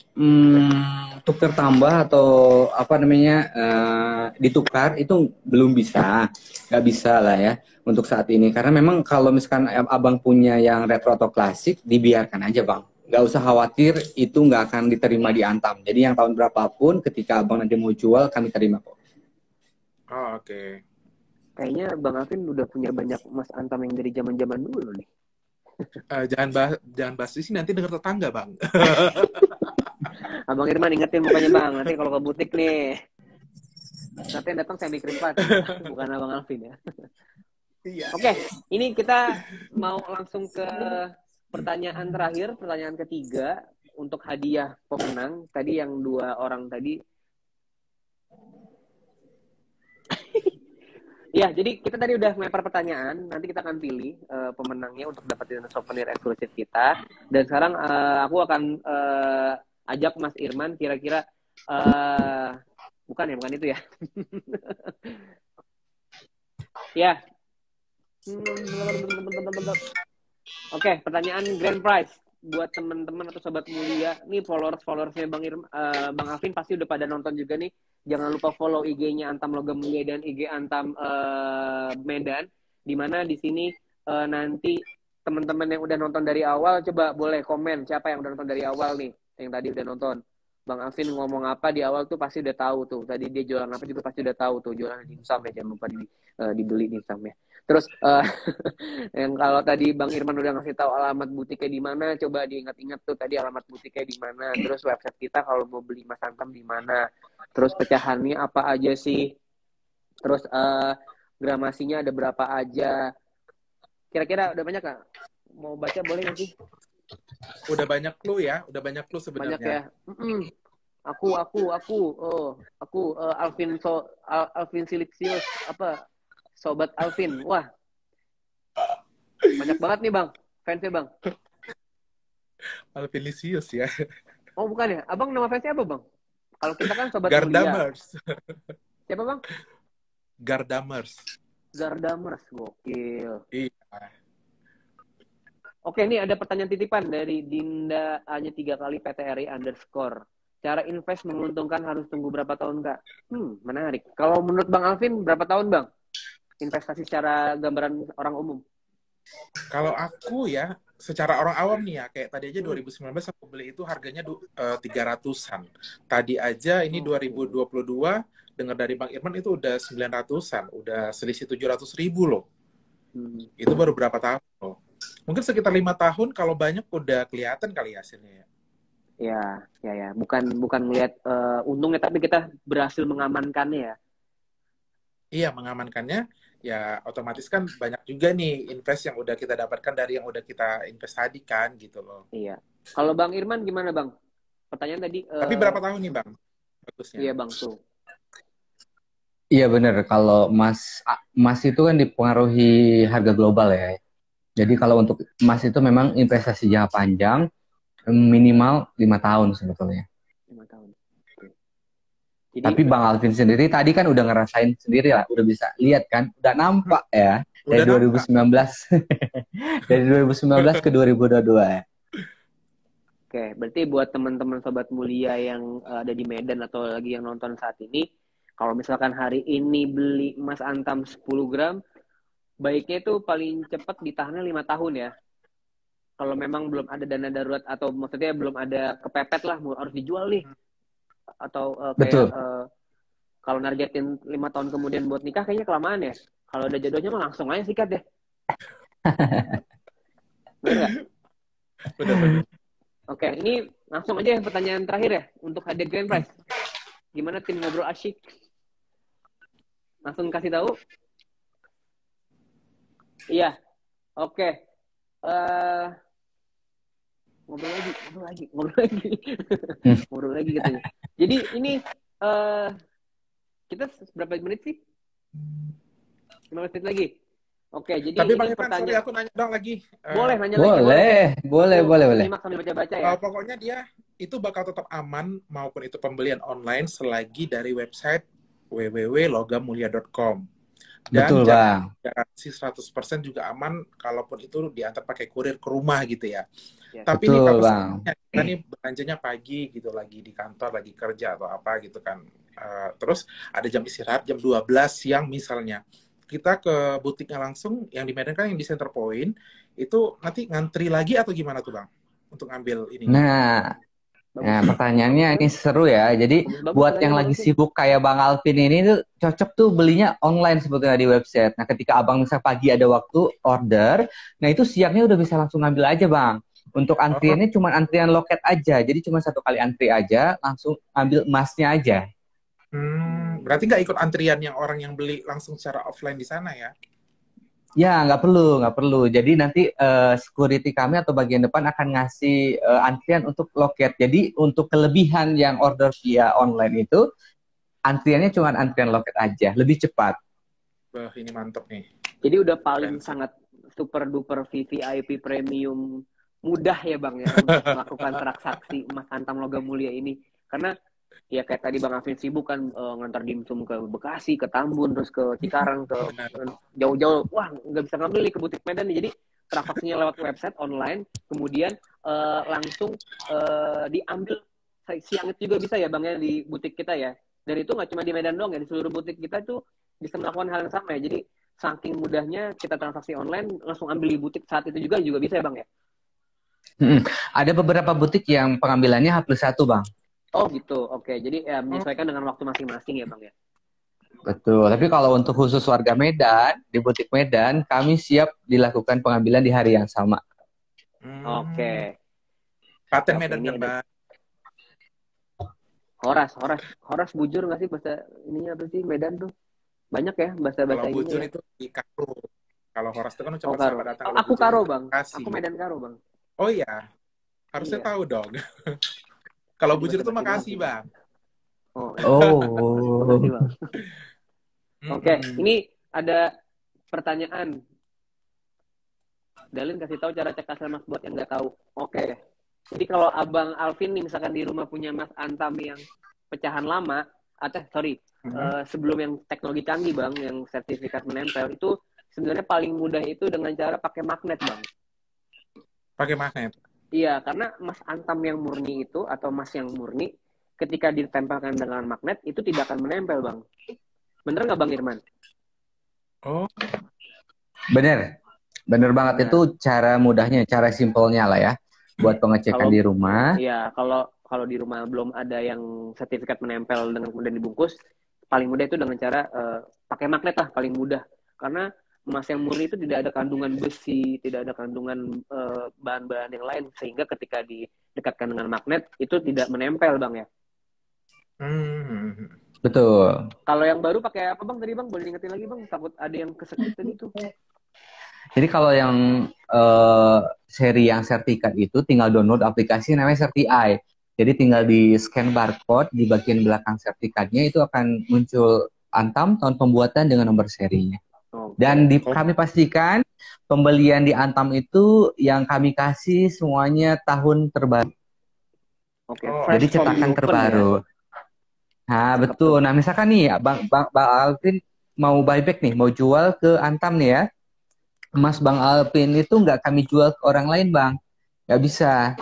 tukar tambah atau apa namanya ditukar itu belum bisa, nggak bisa lah ya untuk saat ini. Karena memang kalau misalkan abang punya yang retro atau klasik, dibiarkan aja Bang, nggak usah khawatir, itu nggak akan diterima di Antam. Jadi yang tahun berapapun, ketika abang nanti mau jual, kami terima kok. Oh, oke. Kayaknya Bang Alvin udah punya banyak emas Antam yang dari zaman-zaman dulu nih. Jangan bahas di sini, nanti dengar tetangga, Bang. Abang Irman ingetin mukanya Bang, nanti kalau ke butik nih. Nanti yang datang saya mikir bukan Abang Alvin ya. Iya. Oke, ini kita mau langsung ke pertanyaan terakhir, pertanyaan ketiga untuk hadiah pemenang. Tadi yang 2 orang tadi. Ya, jadi kita tadi udah melempar pertanyaan. Nanti kita akan pilih pemenangnya untuk dapetin souvenir eksklusif kita. Dan sekarang aku akan ajak Mas Irman kira-kira bukan itu ya. Ya. Oke, pertanyaan grand prize buat teman-teman atau sobat mulia. Nih followersnya Bang Alvin pasti udah pada nonton juga nih. Jangan lupa follow IG-nya Antam Logam Mulia dan IG Antam Medan. Dimana di sini nanti teman-teman yang udah nonton dari awal coba boleh komen siapa yang udah nonton dari awal nih, yang tadi udah nonton. Bang Alvin ngomong apa di awal tuh pasti udah tahu tuh. Tadi dia jualan apa juga pasti udah tahu tuh. Jualan dimsum ya, jangan lupa dibeli dimsumnya. Terus yang kalau tadi Bang Irman udah ngasih tahu alamat butiknya di mana, coba diingat-ingat tuh tadi alamat butiknya di mana. Terus website kita kalau mau beli Mas Antam di mana. Terus pecahannya apa aja sih? Terus gramasinya ada berapa aja? Kira-kira udah banyak nggak? Mau baca boleh nggak sih? Udah banyak clue ya, sebenarnya. Banyak ya. Aku Alvin Silixius apa? Sobat Alvin. Wah. Banyak banget nih, Bang. Fansnya, Bang. Alvin Lisius ya. Oh, bukan ya? Abang nama fansnya apa, Bang? Kalau kita kan sobat Gardamers. mulia. Siapa, Bang? Gardamers. Gokil. Iya. Oke, ini ada pertanyaan titipan dari Dinda hanya 3 kali PTRI _ Cara invest menguntungkan harus tunggu berapa tahun, Kak? Menarik. Kalau menurut Bang Alvin, berapa tahun, Bang? Investasi secara gambaran orang umum. Kalau aku ya, secara orang awam nih ya, kayak tadi aja 2019 aku beli itu harganya 300-an. Tadi aja ini 2022, dengar dari Bang Irman itu udah 900-an, udah selisih 700.000 loh. Itu baru berapa tahun loh. Mungkin sekitar 5 tahun, kalau banyak udah kelihatan kali hasilnya ya. Ya. Bukan melihat untungnya, tapi kita berhasil mengamankannya ya. Iya, mengamankannya. Ya otomatis kan banyak juga nih invest yang udah kita dapatkan dari yang udah kita invest tadi kan gitu loh. Iya. Kalau Bang Irman gimana, Bang? Pertanyaan tadi. Tapi berapa tahun nih, Bang? Bagusnya. Iya, Bang, tuh. Iya benar. Kalau emas itu kan dipengaruhi harga global ya. Jadi kalau untuk emas itu memang investasi jangka panjang, minimal 5 tahun sebetulnya. 5 tahun. Jadi, tapi Bang Alvin sendiri tadi kan udah ngerasain sendiri lah, udah bisa lihat kan, udah nampak ya dari 2019 dari 2019 ke 2022 ya. Oke, berarti buat teman-teman sobat mulia yang ada di Medan atau lagi yang nonton saat ini, kalau misalkan hari ini beli emas Antam 10 gram, baiknya itu paling cepat ditahannya 5 tahun ya. Kalau memang belum ada dana darurat atau maksudnya belum ada kepepet lah, harus dijual nih. Atau kayak kalau nargetin 5 tahun kemudian buat nikah kayaknya kelamaan ya. Kalau ada jodohnya mah langsung aja sikat deh. Bener. Oke, ini langsung aja pertanyaan terakhir ya untuk hadiah grand prize. Gimana tim ngobrol asyik? Langsung kasih tahu. Iya. Oke. Ngobrol lagi katanya. Jadi ini kita berapa menit sih? 15 menit lagi. Oke, jadi tapi ini pertanyaan aku nanya dong lagi. Boleh nanya lagi. Boleh. Nyimak sambil baca-baca ya. Pokoknya dia itu bakal tetap aman maupun itu pembelian online selagi dari website www.logamulia.com. Dan betul, Bang. Garansi 100% juga aman kalaupun itu diantar pakai kurir ke rumah gitu ya. Tapi betul, ini kalau Bang. kita nih belanjanya pagi gitu, lagi di kantor, lagi kerja atau apa gitu kan. Terus ada jam istirahat jam 12 siang misalnya. Kita ke butiknya langsung yang di Medan kan yang di Center Point, itu nanti ngantri lagi atau gimana tuh, Bang? untuk ngambil ini? Nah, nah, pertanyaannya ini seru ya. Jadi Bagus, buat pertanyaan yang lagi bagus nih. sibuk kayak Bang Alvin ini tuh cocok tuh belinya online sebetulnya di website. Nah, ketika Abang misal pagi ada waktu order, nah itu siangnya udah bisa langsung ngambil aja Bang. Untuk Oh, antriannya cuma antrian loket aja. Jadi cuma satu kali antri aja, langsung ambil emasnya aja. berarti nggak ikut antrian yang orang yang beli langsung secara offline di sana ya? Ya, nggak perlu, nggak perlu. Jadi nanti security kami atau bagian depan akan ngasih antrian untuk loket. Jadi untuk kelebihan yang order via online itu, antriannya cuma antrian loket aja, lebih cepat. Wah, ini mantep nih. Jadi udah paling Keren sih. sangat super duper VVIP premium mudah ya Bang ya untuk melakukan transaksi emas Antam Logam Mulia ini. Karena ya kayak tadi Bang Afin sibuk kan ngantar dimsum ke Bekasi, ke Tambun, terus ke Cikarang, ke Benar. jauh-jauh. Wah, nggak bisa ngambil nih ke butik Medan nih. Jadi transaksinya lewat website online, kemudian langsung diambil siang itu juga bisa ya Bang ya di butik kita ya. Dan itu nggak cuma di Medan doang ya, di seluruh butik kita tuh bisa melakukan hal yang sama ya. Jadi saking mudahnya kita transaksi online, langsung ambil di butik saat itu juga bisa ya Bang ya. Ada beberapa butik yang pengambilannya H+1 Bang. Oh gitu, oke. Jadi ya menyesuaikan dengan waktu masing-masing ya Bang ya. Betul. Tapi kalau untuk khusus warga Medan, di butik Medan, kami siap dilakukan pengambilan di hari yang sama. Oke. Paten Oke, Medan ini kan, ada Bang? Horas bujur nggak sih bahasa ininya apa sih Medan tuh? Banyak ya bahasa-bahasa Kalau ininya bujur ya. itu di Karo. Kalau Horas itu kan Oh ucapan Karo. selamat datang. Oh, Kalau aku bujur Karo itu Bang. kasih. Aku Medan Karo Bang. Oh iya, harusnya Iya. tahu dong. Kalau Jadi bujur itu bahasa-bahasa makasih, sih, Bang. Oh, Oh. makasih Bang. Oke, Mm-mm. ini ada pertanyaan. Dalin kasih tahu cara cek SMS buat yang nggak tahu. Oke. Jadi kalau Abang Alvin nih misalkan di rumah punya Mas Antam yang pecahan lama, sebelum yang teknologi canggih Bang, yang sertifikat menempel itu sebenarnya paling mudah itu dengan cara pakai magnet Bang. Pakai magnet. Iya, karena Mas Antam yang murni itu atau Mas yang murni ketika ditempelkan dengan magnet itu tidak akan menempel Bang. Bener nggak Bang Irman? Oh, Bener. Bener banget. Benar. Itu cara mudahnya, cara simpelnya lah ya. Buat pengecekan Kalau di rumah. Iya, kalau di rumah belum ada yang sertifikat menempel dengan kemudian dibungkus, paling mudah itu dengan cara pakai magnet lah paling mudah. Karena emas yang murni itu tidak ada kandungan besi, tidak ada kandungan bahan-bahan yang lain sehingga ketika didekatkan dengan magnet itu tidak menempel Bang ya. Betul. Kalau yang baru pakai apa Bang tadi Bang? Boleh diingetin lagi Bang, takut ada yang kesekut tadi tuh. Jadi kalau yang seri yang sertifikat itu tinggal download aplikasi namanya Certi-Eye. Jadi tinggal di scan barcode di bagian belakang sertifikatnya itu akan muncul Antam tahun pembuatan dengan nomor serinya. Dan kami pastikan pembelian di Antam itu yang kami kasih semuanya tahun terbaru. Jadi cetakan terbaru. Nah betul. Nah misalkan nih Bang Alvin mau buyback nih, mau jual ke Antam nih ya. Emas Bang Alvin itu nggak kami jual ke orang lain Bang, nggak bisa.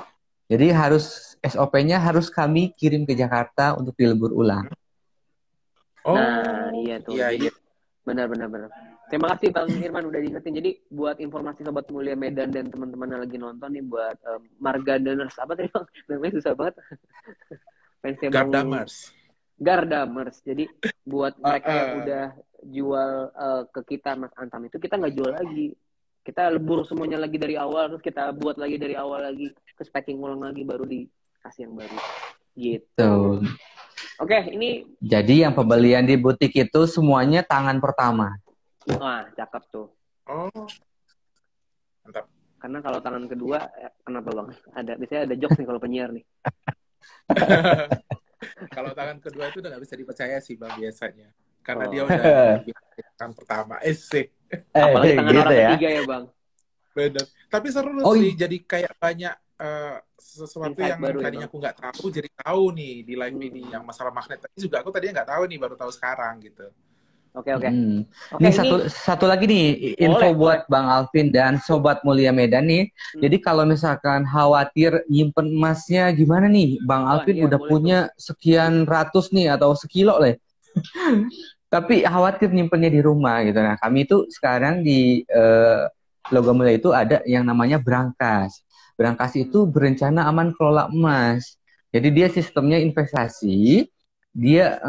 Jadi harus SOP-nya harus kami kirim ke Jakarta untuk dilebur ulang. Nah iya tuh. Iya, Jadi iya. benar. Terima kasih Bang Irman udah diingetin. Jadi buat informasi Sobat Mulia Medan dan teman-teman yang lagi nonton nih buat Margadaners apa tadi Bang? Namanya susah banget. Gardamers. Jadi buat mereka yang udah jual ke kita Mas Antam itu kita nggak jual lagi. Kita lebur semuanya lagi dari awal, terus kita buat lagi dari awal lagi, terus packing ulang lagi baru dikasih yang baru. Gitu. Oke, ini jadi yang pembelian di butik itu semuanya tangan pertama. Wah, cakep tuh. Oh. Mantap. Karena kalau tangan kedua kenapa Bang? Biasanya ada jokes nih kalau penyiar nih. Kalau tangan kedua itu udah nggak bisa dipercaya sih Bang biasanya. Karena dia udah tangan pertama. Sih. Apalagi tangan gitu orang ya? ketiga ya Bang. Benar. Tapi seru sih. Jadi kayak banyak sesuatu Insight yang baru tadinya ya, aku nggak tahu jadi tahu nih di live ini yang masalah magnet tadi juga aku tadinya nggak tahu nih baru tahu sekarang gitu. Oke. Ini satu lagi nih info buat Bang Alvin dan Sobat Mulia Medan nih. Jadi kalau misalkan khawatir nyimpen emasnya gimana nih, Bang Alvin udah punya sekian ratus nih atau sekilo lah. Tapi khawatir nyimpennya di rumah gitu. Nah kami itu sekarang di Logam Mulia itu ada yang namanya brankas. Berangkas itu berencana aman kelola emas. Jadi dia sistemnya investasi, dia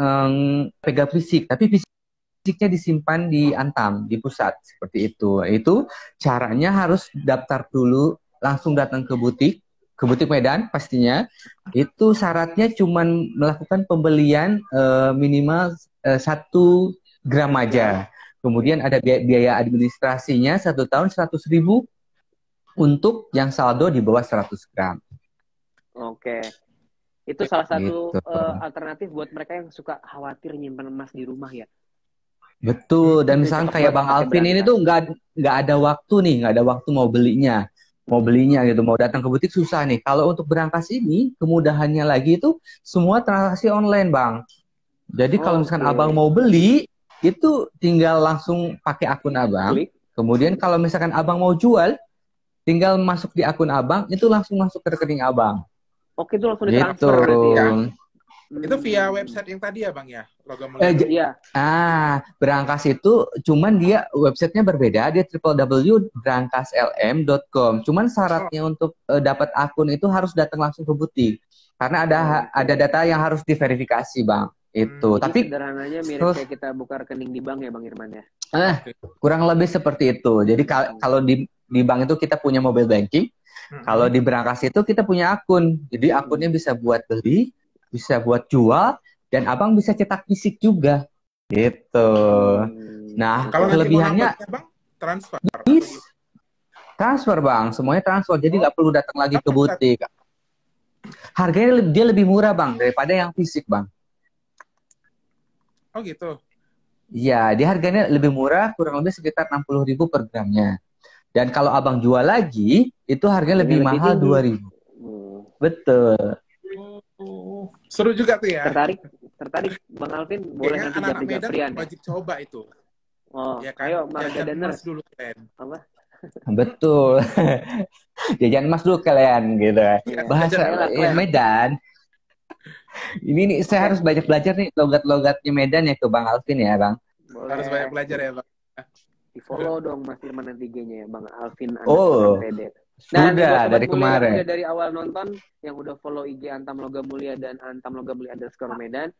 pegang fisik, tapi fisiknya disimpan di Antam, di pusat, seperti itu. Itu caranya harus daftar dulu, langsung datang ke butik Medan pastinya. Itu syaratnya cuma melakukan pembelian minimal 1 gram aja. Kemudian ada biaya administrasinya 1 tahun 100.000 untuk yang saldo di bawah 100 gram. Oke. Itu salah satu Gitu. alternatif buat mereka yang suka khawatir nyimpan emas di rumah ya. Betul. Dan misalnya kayak Bang Alvin ini tuh nggak ada waktu nih, nggak ada waktu mau belinya gitu, mau datang ke butik susah nih. Kalau untuk berangkas ini kemudahannya lagi itu semua transaksi online, Bang. Jadi kalau misalkan Abang mau beli itu tinggal langsung pakai akun Abang. Kemudian kalau misalkan Abang mau jual, tinggal masuk di akun Abang, itu langsung masuk ke rekening Abang. Oke, itu langsung ditransfer berarti ya. Itu via website yang tadi ya Bang ya? Logam Mulia. Iya. Berangkas itu cuman dia websitenya berbeda, dia www.berangkaslm.com. Cuman syaratnya untuk dapat akun itu harus datang langsung ke butik. Karena ada data yang harus diverifikasi, Bang. Itu. Tapi sederhananya mirip kayak kita buka rekening di bank ya, Bang Irman ya. Kurang lebih seperti itu. Jadi kalau di bank itu kita punya mobile banking. Kalau di Berangkas itu kita punya akun. Jadi akunnya bisa buat beli, bisa buat jual, dan Abang bisa cetak fisik juga. Gitu. Nah, kalau kelebihannya Bang, transfer. Transfer, Bang. Semuanya transfer. Jadi nggak perlu datang lagi ke butik. Harganya dia lebih murah, Bang, daripada yang fisik, Bang. Oh gitu. Iya, dia harganya lebih murah, kurang lebih sekitar 60.000 per gramnya. Dan kalau Abang jual lagi, itu harganya lebih mahal 2.000. Betul. Seru juga tuh ya. Tertarik Bang Alvin, boleh nanti anak-anak jam 3 Medan Prian. wajib coba itu. Ya kan? Ayo Marga Daners dulu kalian. Apa? Betul. Jajan emas dulu kalian gitu. Bahasa Medan. Ini nih saya harus banyak belajar nih logat-logatnya Medan ya ke Bang Alvin ya, Bang. Boleh. Harus banyak belajar ya, Bang. Di follow dong Mas Irman nanti IG-nya ya, Bang Alvin. Sudah dari kemarin. Udah dari awal nonton, yang udah follow IG Antam Logam Mulia dan Antam Logam Mulia _Medan.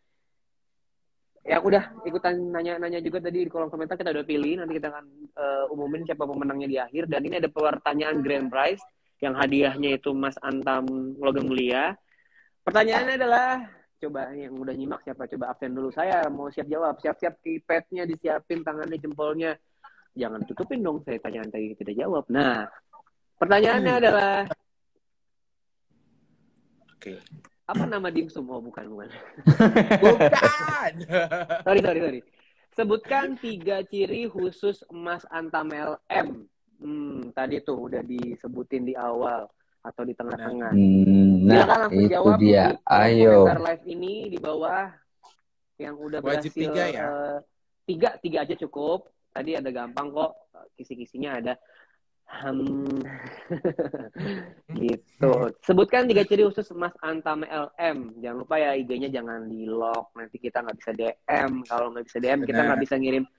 Yang udah ikutan nanya-nanya juga tadi di kolom komentar, kita udah pilih. Nanti kita akan umumin siapa pemenangnya di akhir. Dan ini ada pertanyaan grand prize yang hadiahnya itu Mas Antam Logam Mulia. Pertanyaannya adalah, coba yang udah nyimak siapa? Coba absen dulu. Saya mau siap jawab. Siap-siap keypadnya disiapin, tangannya, jempolnya. Jangan tutupin dong, saya tanya tadi tidak jawab. Nah, pertanyaannya adalah, apa nama dimsum? Oh, bukan. Bukan. Sorry. Sebutkan 3 ciri khusus emas Antam LM. Tadi tuh udah disebutin di awal atau di tengah-tengah. Silakan langsung jawab dia. Ayo. Komentar live ini di bawah yang udah wajib berhasil 3 ya. 3 aja cukup. Tadi ada gampang kok, kisi-kisinya ada. Gitu. Sebutkan 3 ciri khusus emas Antam LM. Jangan lupa ya IG-nya jangan di lock. Nanti kita nggak bisa DM. Kalau nggak bisa DM, kita nggak bisa ngirim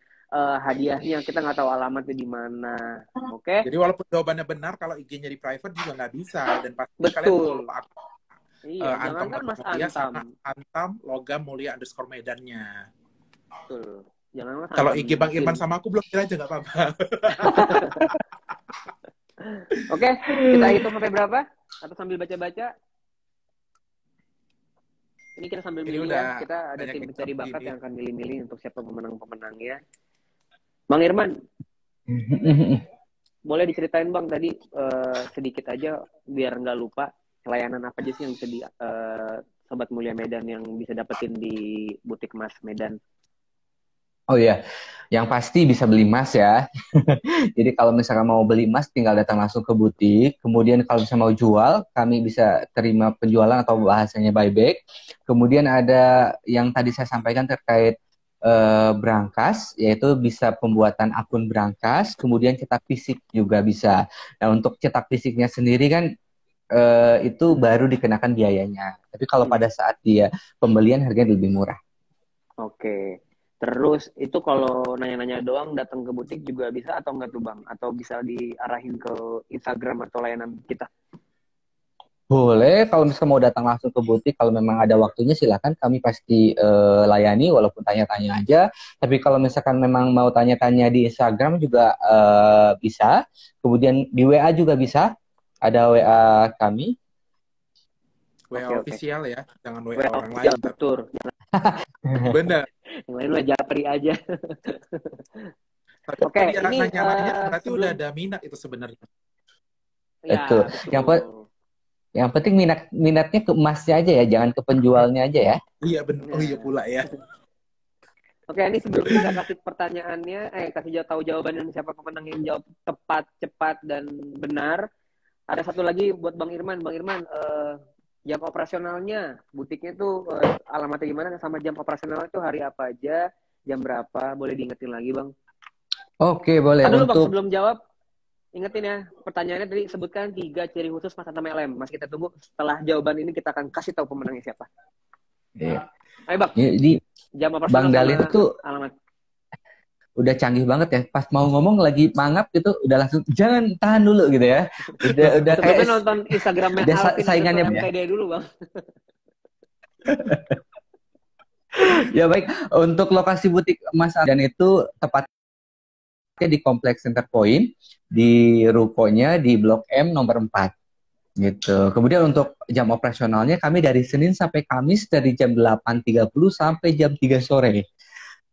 hadiahnya. Kita nggak tahu alamatnya di mana. Oke? Jadi walaupun jawabannya benar, kalau IG-nya di private juga nggak bisa. Dan pasti betul. Kalian iya, jangan kan Mas Antam. Antam Logam Mulia _Medannya. Betul. Jangan kalau IG Bang Irman sama aku blokir aja nggak apa-apa. Oke, kita hitung sampai berapa? Atau sambil baca-baca? Ini kita sambil milih ya. Kita ada tim pencari bakat yang akan milih-milih untuk siapa pemenang-pemenangnya. Bang Irman, boleh diceritain Bang tadi sedikit aja biar nggak lupa layanan apa aja sih yang bisa di Sobat Mulia Medan yang bisa dapetin di butik Mas Medan? Oh iya, yang pasti bisa beli emas ya. Jadi kalau misalkan mau beli emas tinggal datang langsung ke butik. Kemudian kalau bisa mau jual, kami bisa terima penjualan atau bahasanya buyback. Kemudian ada yang tadi saya sampaikan terkait berangkas, yaitu bisa pembuatan akun berangkas. Kemudian cetak fisik juga bisa. Nah untuk cetak fisiknya sendiri kan itu baru dikenakan biayanya. Tapi kalau pada saat dia pembelian harganya lebih murah. Oke. Terus itu kalau nanya-nanya doang datang ke butik juga bisa atau enggak tuh Bang? Atau bisa diarahin ke Instagram atau layanan kita? Boleh, kalau misalnya mau datang langsung ke butik, kalau memang ada waktunya silakan, kami pasti layani walaupun tanya-tanya aja. Tapi kalau misalkan memang mau tanya-tanya di Instagram juga bisa. Kemudian di WA juga bisa. Ada WA kami. WA Oke. official ya, jangan WA WA orang official, lain. betul. Bener. Yang lain mah japri aja. Tapi Oke, kalau dia ini nanya-nanya berarti sebelum udah ada minat itu sebenarnya. ya Itu. Yang, betul. yang penting minatnya ke emasnya aja ya, jangan ke penjualnya aja ya. Iya bener. Oh iya Nah. pula ya. Oke, ini sebelum kita kasih pertanyaannya, kasih tahu jawabannya siapa pemenang yang jawab tepat, cepat, dan benar. Ada satu lagi buat Bang Irman. Bang Irman, jam operasionalnya, butiknya tuh alamatnya gimana, sama jam operasionalnya tuh hari apa aja, jam berapa, boleh diingetin lagi Bang? Oke, boleh. Dulu Bang, Untuk sebelum jawab, ingetin ya, pertanyaannya tadi sebutkan 3 ciri khusus Mas Antam LM. Mas kita tunggu, setelah jawaban ini kita akan kasih tahu pemenangnya siapa. ya, Ayo Bang, di jam operasional Bang Dalin sama tuh alamat. udah canggih banget ya. Pas mau ngomong lagi mangap gitu, udah langsung jangan tahan dulu gitu ya. Udah kayak Sebelumnya nonton Instagramnya udah Alvin saingannya ya. MTD dulu Bang. Ya baik, untuk lokasi butik Mas Ardan itu tepatnya di Kompleks Center Point, di rukonya di Blok M nomor 4 gitu. Kemudian untuk jam operasionalnya kami dari Senin sampai Kamis dari jam 8.30 sampai jam 3 sore.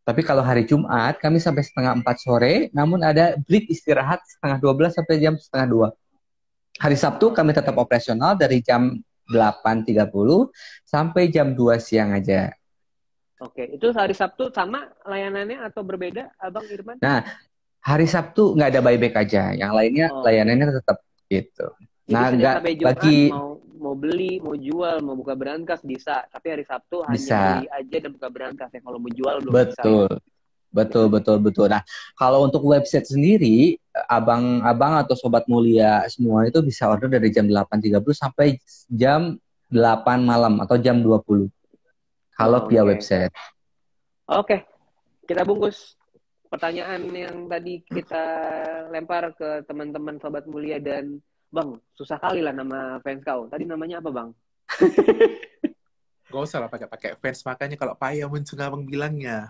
Tapi kalau hari Jumat kami sampai setengah 4 sore, namun ada break istirahat setengah 12 sampai jam setengah 2. Hari Sabtu kami tetap operasional dari jam 8.30 sampai jam 2 siang aja. Oke, itu hari Sabtu sama layanannya atau berbeda, Abang Irman? Nah, hari Sabtu nggak ada buyback aja, yang lainnya layanannya tetap gitu. Jadi Nah, Senin nggak sampai Jumat bagi mau beli, mau jual, mau buka berangkas bisa. Tapi hari Sabtu hanya bisa. beli aja dan buka berangkas ya. Kalau mau jual belum bisa. Betul. Betul. Nah, kalau untuk website sendiri, abang-abang atau sobat mulia semua itu bisa order dari jam 8.30 sampai jam 8 malam atau jam 20. Kalau via website. Oke. Kita bungkus pertanyaan yang tadi kita lempar ke teman-teman sobat mulia dan Bang, susah kali lah nama fans kau. Tadi namanya apa, Bang? Gak usah lah pakai fans, makanya kalau payah muncul abang bilangnya.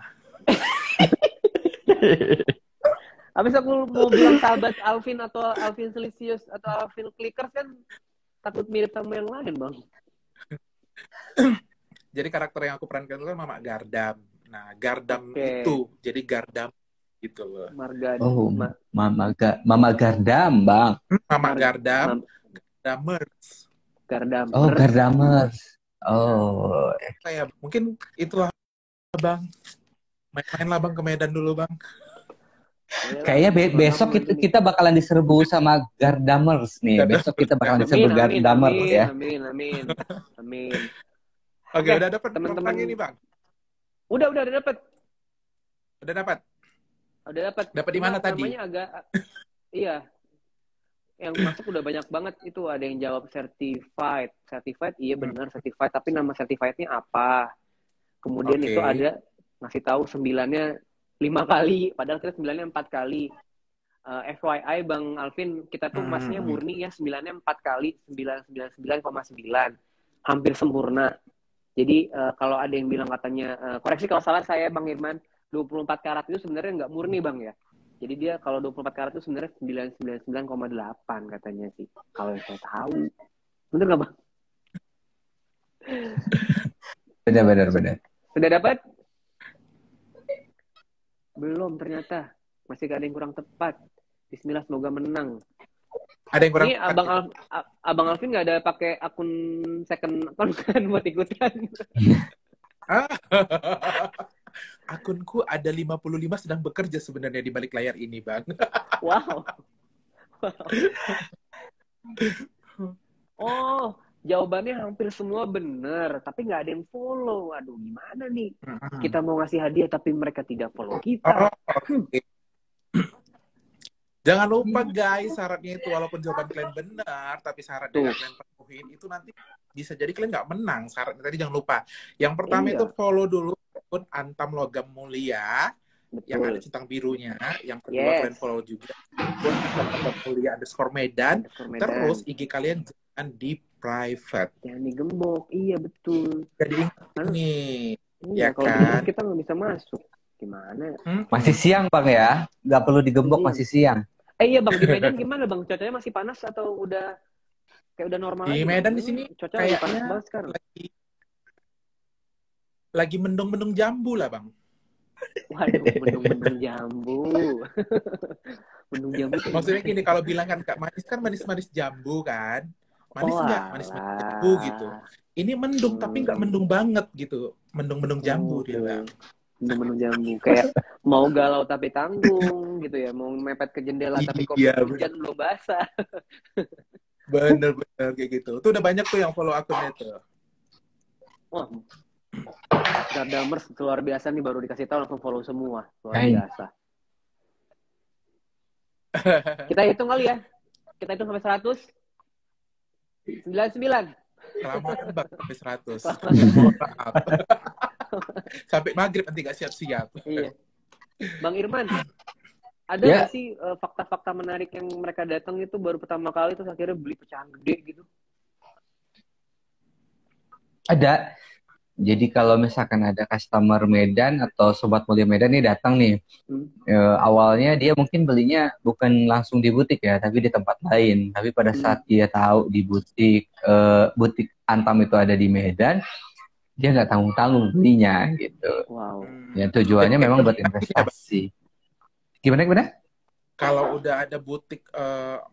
Habis aku mau bilang sahabat Alvin atau Alvin Silisius atau Alvin Clickers kan takut mirip sama yang lain, Bang. Jadi karakter yang aku perankan itu kan Mama Gardam. Nah, Gardam itu jadi Gardam gitu loh. Oh, Mama Gardam, Bang. Mama Gardam, Gardamers. Oh, Gardamers. Oh. Kayak mungkin itulah Bang. Main-main lah Bang ke Medan dulu Bang. Kayaknya besok kita bakalan diserbu sama Gardamers nih. Besok kita bakalan diserbu Gardamers ya. Amin. Oke, udah dapat teman-teman ini Bang. Udah dapat. Udah dapat. Dapat di mana tadi? Namanya agak iya. Yang masuk udah banyak banget itu, ada yang jawab certified. Certified iya benar certified, tapi nama certified-nya apa? Kemudian itu ada ngasih tahu 9-nya 5 kali, padahal kita 9-nya 4 kali. FYI Bang Alvin, kita tuh emasnya murni ya, 9-nya 4 kali, 999,9. Hampir sempurna. Jadi kalau ada yang bilang katanya, koreksi kalau salah saya Bang Irman, 24 karat itu sebenarnya nggak murni Bang ya. Jadi dia kalau 24 karat itu sebenarnya 999,8 katanya sih. Kalau yang saya tahu. Bener nggak Bang? Benar. Sudah dapat? Belum ternyata. Masih ada yang kurang tepat. Bismillah semoga menang. Ada yang kurang. Ini Abang Alvin nggak ada pakai akun second account kan buat ikutan? Akunku ada 55 sedang bekerja sebenarnya di balik layar ini, Bang. Wow. Oh, jawabannya hampir semua benar, tapi nggak ada yang follow. Aduh, gimana nih? Kita mau ngasih hadiah, tapi mereka tidak follow kita. Jangan lupa guys, syaratnya itu walaupun jawaban kalian benar, tapi syaratnya kalian penuhin, itu nanti bisa jadi kalian nggak menang. Syaratnya tadi jangan lupa. Yang pertama itu follow dulu akun Antam Logam Mulia. Betul. Yang ada centang birunya. Yang kedua kalian follow juga akun Antam Logam Mulia _Medan. Terus IG kalian jangan di private. Jangan digembok, iya betul. Jadi Karena- nih, Iya, ya kalau kan? digembok kita nggak bisa masuk. Gimana? Masih siang Bang ya, nggak perlu digembok, Iya. masih siang. Iya Bang, di Medan gimana Bang? Cuacanya masih panas atau udah kayak udah normal Di lagi? Medan Bang? di sini Cuaca lagi panas kayaknya banget sekarang. lagi mendung-mendung jambu lah, Bang. Waduh, mendung-mendung jambu. Mendung jambu tuh Maksudnya gimana? gini, kalau bilang kan manis-manis jambu kan. Manis Oh, nggak? alah. Manis-manis jambu gitu. Ini mendung tapi nggak mendung banget gitu. Mendung-mendung jambu dia, Oke. Bang. Mendung jambu. Kayak mau galau tapi tanggung gitu ya. Mau mepet ke jendela tapi kopi Iya, hujan belum basah. bener-bener kayak gitu. Tuh udah banyak tuh yang follow akunnya tuh. Wah, Gardamers luar biasa nih, baru dikasih tahu langsung follow semua. Luar Hai. biasa. Kita hitung kali ya. Kita hitung sampai 100. 99. Kelamaan Bang sampai 100. Kelamaan. Mohon maaf. Sampai maghrib nanti gak siap-siap. Iya. Bang Irman, ada Ya. nggak sih fakta-fakta menarik yang mereka datang itu baru pertama kali terus akhirnya beli pecahan gede gitu? Ada. Jadi kalau misalkan ada customer Medan atau sobat mulia Medan nih datang nih, awalnya dia mungkin belinya bukan langsung di butik ya, tapi di tempat lain. Tapi pada saat dia tahu di butik butik Antam itu ada di Medan, dia nggak tanggung-tanggung belinya gitu. Wow. Ya tujuannya memang buat investasi. Gimana? Kalau udah ada butik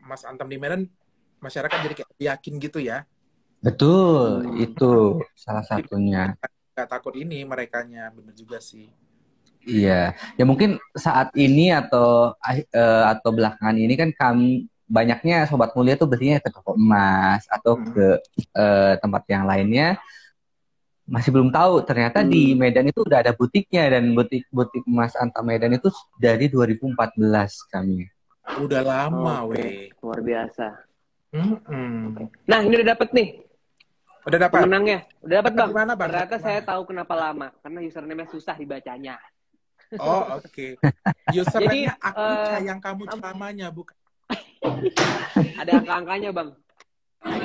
Mas Antam di Medan, masyarakat jadi kayak yakin gitu ya. Betul, itu salah satunya. Gak takut ini merekanya, bener juga sih. Iya, ya mungkin saat ini atau belakangan ini kan kami banyaknya sobat mulia tuh belinya ke toko emas atau ke tempat yang lainnya. Masih belum tahu ternyata di Medan itu udah ada butiknya, dan butik emas Antam Medan itu dari 2014 kami. Udah lama, Oke. weh. Luar biasa. Oke. Nah, ini udah dapet nih Udah dapat? pemenangnya. Udah dapet Bang. Gimana, Bang? Ternyata Gimana? saya tahu kenapa lama. Karena username-nya susah dibacanya. Oh, oke. Username-nya Jadi, aku sayang kamu selamanya, bukan? Ada angka-angkanya Bang.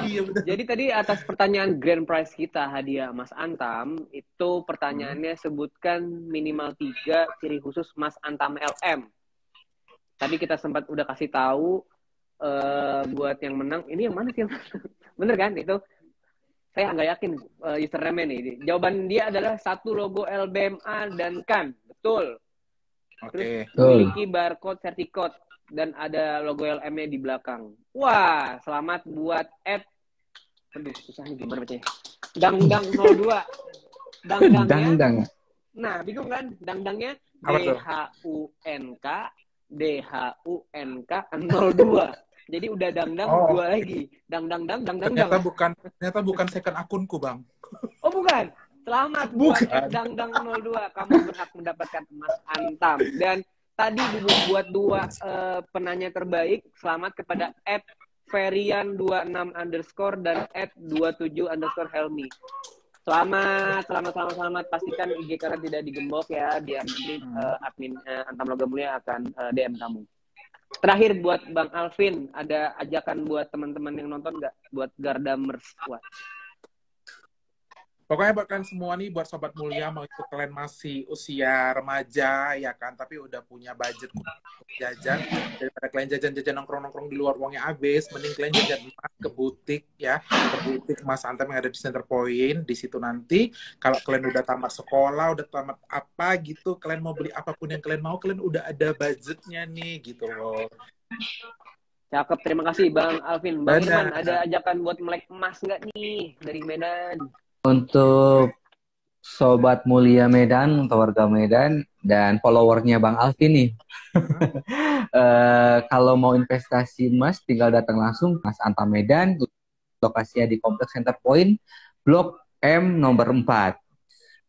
Iya, betul. Jadi tadi atas pertanyaan grand prize kita hadiah Mas Antam, itu pertanyaannya sebutkan minimal 3 ciri khusus Mas Antam LM. Tadi kita sempat udah kasih tahu buat yang menang. Ini yang mana sih yang bener kan itu? Saya nggak yakin username nih. Jawaban dia adalah 1 logo LBMA dan KAN. Betul. Oke. Terus memiliki barcode certicode dan ada logo LM-nya di belakang. Wah, selamat buat aduh, susah nih gimana bacanya. Dangdang02. Dangdangnya. Dang. Nah, bingung kan? Dangdangnya Apa tuh? DHUNK 02. Jadi udah dangdang 2 lagi. Dangdang. Ternyata bukan second akunku, Bang. Oh, bukan. Selamat buat Dangdang 02. Kamu berhak mendapatkan emas Antam. Dan tadi buat 2 penanya terbaik, selamat kepada @ferian26_ dan @27_helmi. Selamat. Pastikan IG kalian tidak digembok ya, biar nanti admin Antam Logam Mulia akan DM kamu. Terakhir buat Bang Alvin, ada ajakan buat teman-teman yang nonton nggak? Buat Gardamers. Wah. Pokoknya buat kalian semua nih, buat sobat mulia, mau itu kalian masih usia remaja, ya kan, tapi udah punya budget untuk jajan, daripada kalian jajan-jajan nongkrong-nongkrong di luar uangnya habis, mending kalian jajan emas ke butik, ya, ke butik Mas Antam yang ada di Center Point. Di situ nanti, kalau kalian udah tamat sekolah, udah tamat apa gitu, kalian mau beli apapun yang kalian mau, kalian udah ada budgetnya nih, gitu loh. Cakep, terima kasih Bang Alvin. Bang Irman, ada ajakan buat melek emas nggak nih dari Medan? Untuk sobat mulia Medan, atau warga Medan, dan followernya Bang Alvin nih, kalau mau investasi emas, tinggal datang langsung Mas Antam Medan, lokasinya di Kompleks Center Point, Blok M nomor 4.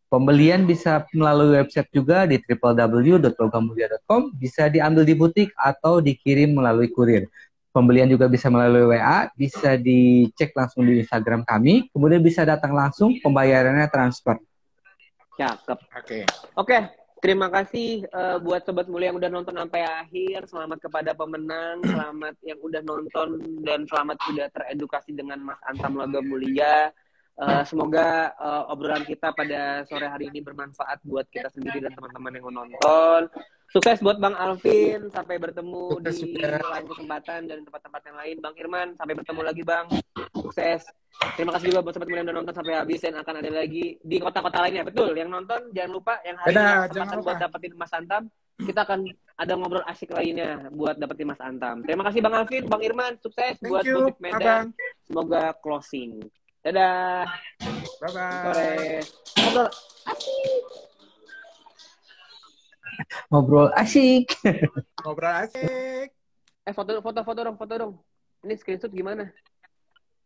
Pembelian bisa melalui website juga di www.logamulia.com, bisa diambil di butik atau dikirim melalui kurir. Pembelian juga bisa melalui WA, bisa dicek langsung di Instagram kami, kemudian bisa datang langsung, pembayarannya transfer. Cakep. Oke. Oke, Terima kasih buat Sobat Mulia yang udah nonton sampai akhir. Selamat kepada pemenang, selamat yang udah nonton, dan selamat udah teredukasi dengan Mas Antam Logam Mulia. Semoga obrolan kita pada sore hari ini bermanfaat buat kita sendiri dan teman-teman yang menonton. Sukses buat Bang Alvin, sampai bertemu di lain kesempatan dan tempat-tempat yang lain. Bang Irman, sampai bertemu lagi Bang. Sukses. Terima kasih juga buat Sobat Mulia yang udah nonton sampai habis, dan akan ada lagi di kota-kota lainnya. Betul, yang nonton jangan lupa yang hari ini kesempatan buat dapetin Mas Antam. Kita akan ada ngobrol asik lainnya buat dapetin Mas Antam. Terima kasih Bang Alvin, Bang Irman, sukses buat Bukit Medan. Semoga closing. Dadah. Bye-bye. Sore. Ngobrol asik. Ngobrol asik. Foto dong. Ini screenshot gimana?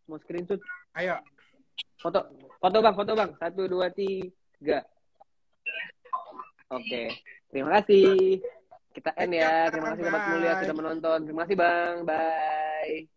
Mau screenshot? Ayo. Foto Bang. 1, 2, 3. Oke. Terima kasih. Kita end ya. Terima kasih Sobat Mulia sudah menonton. Terima kasih Bang. Bye.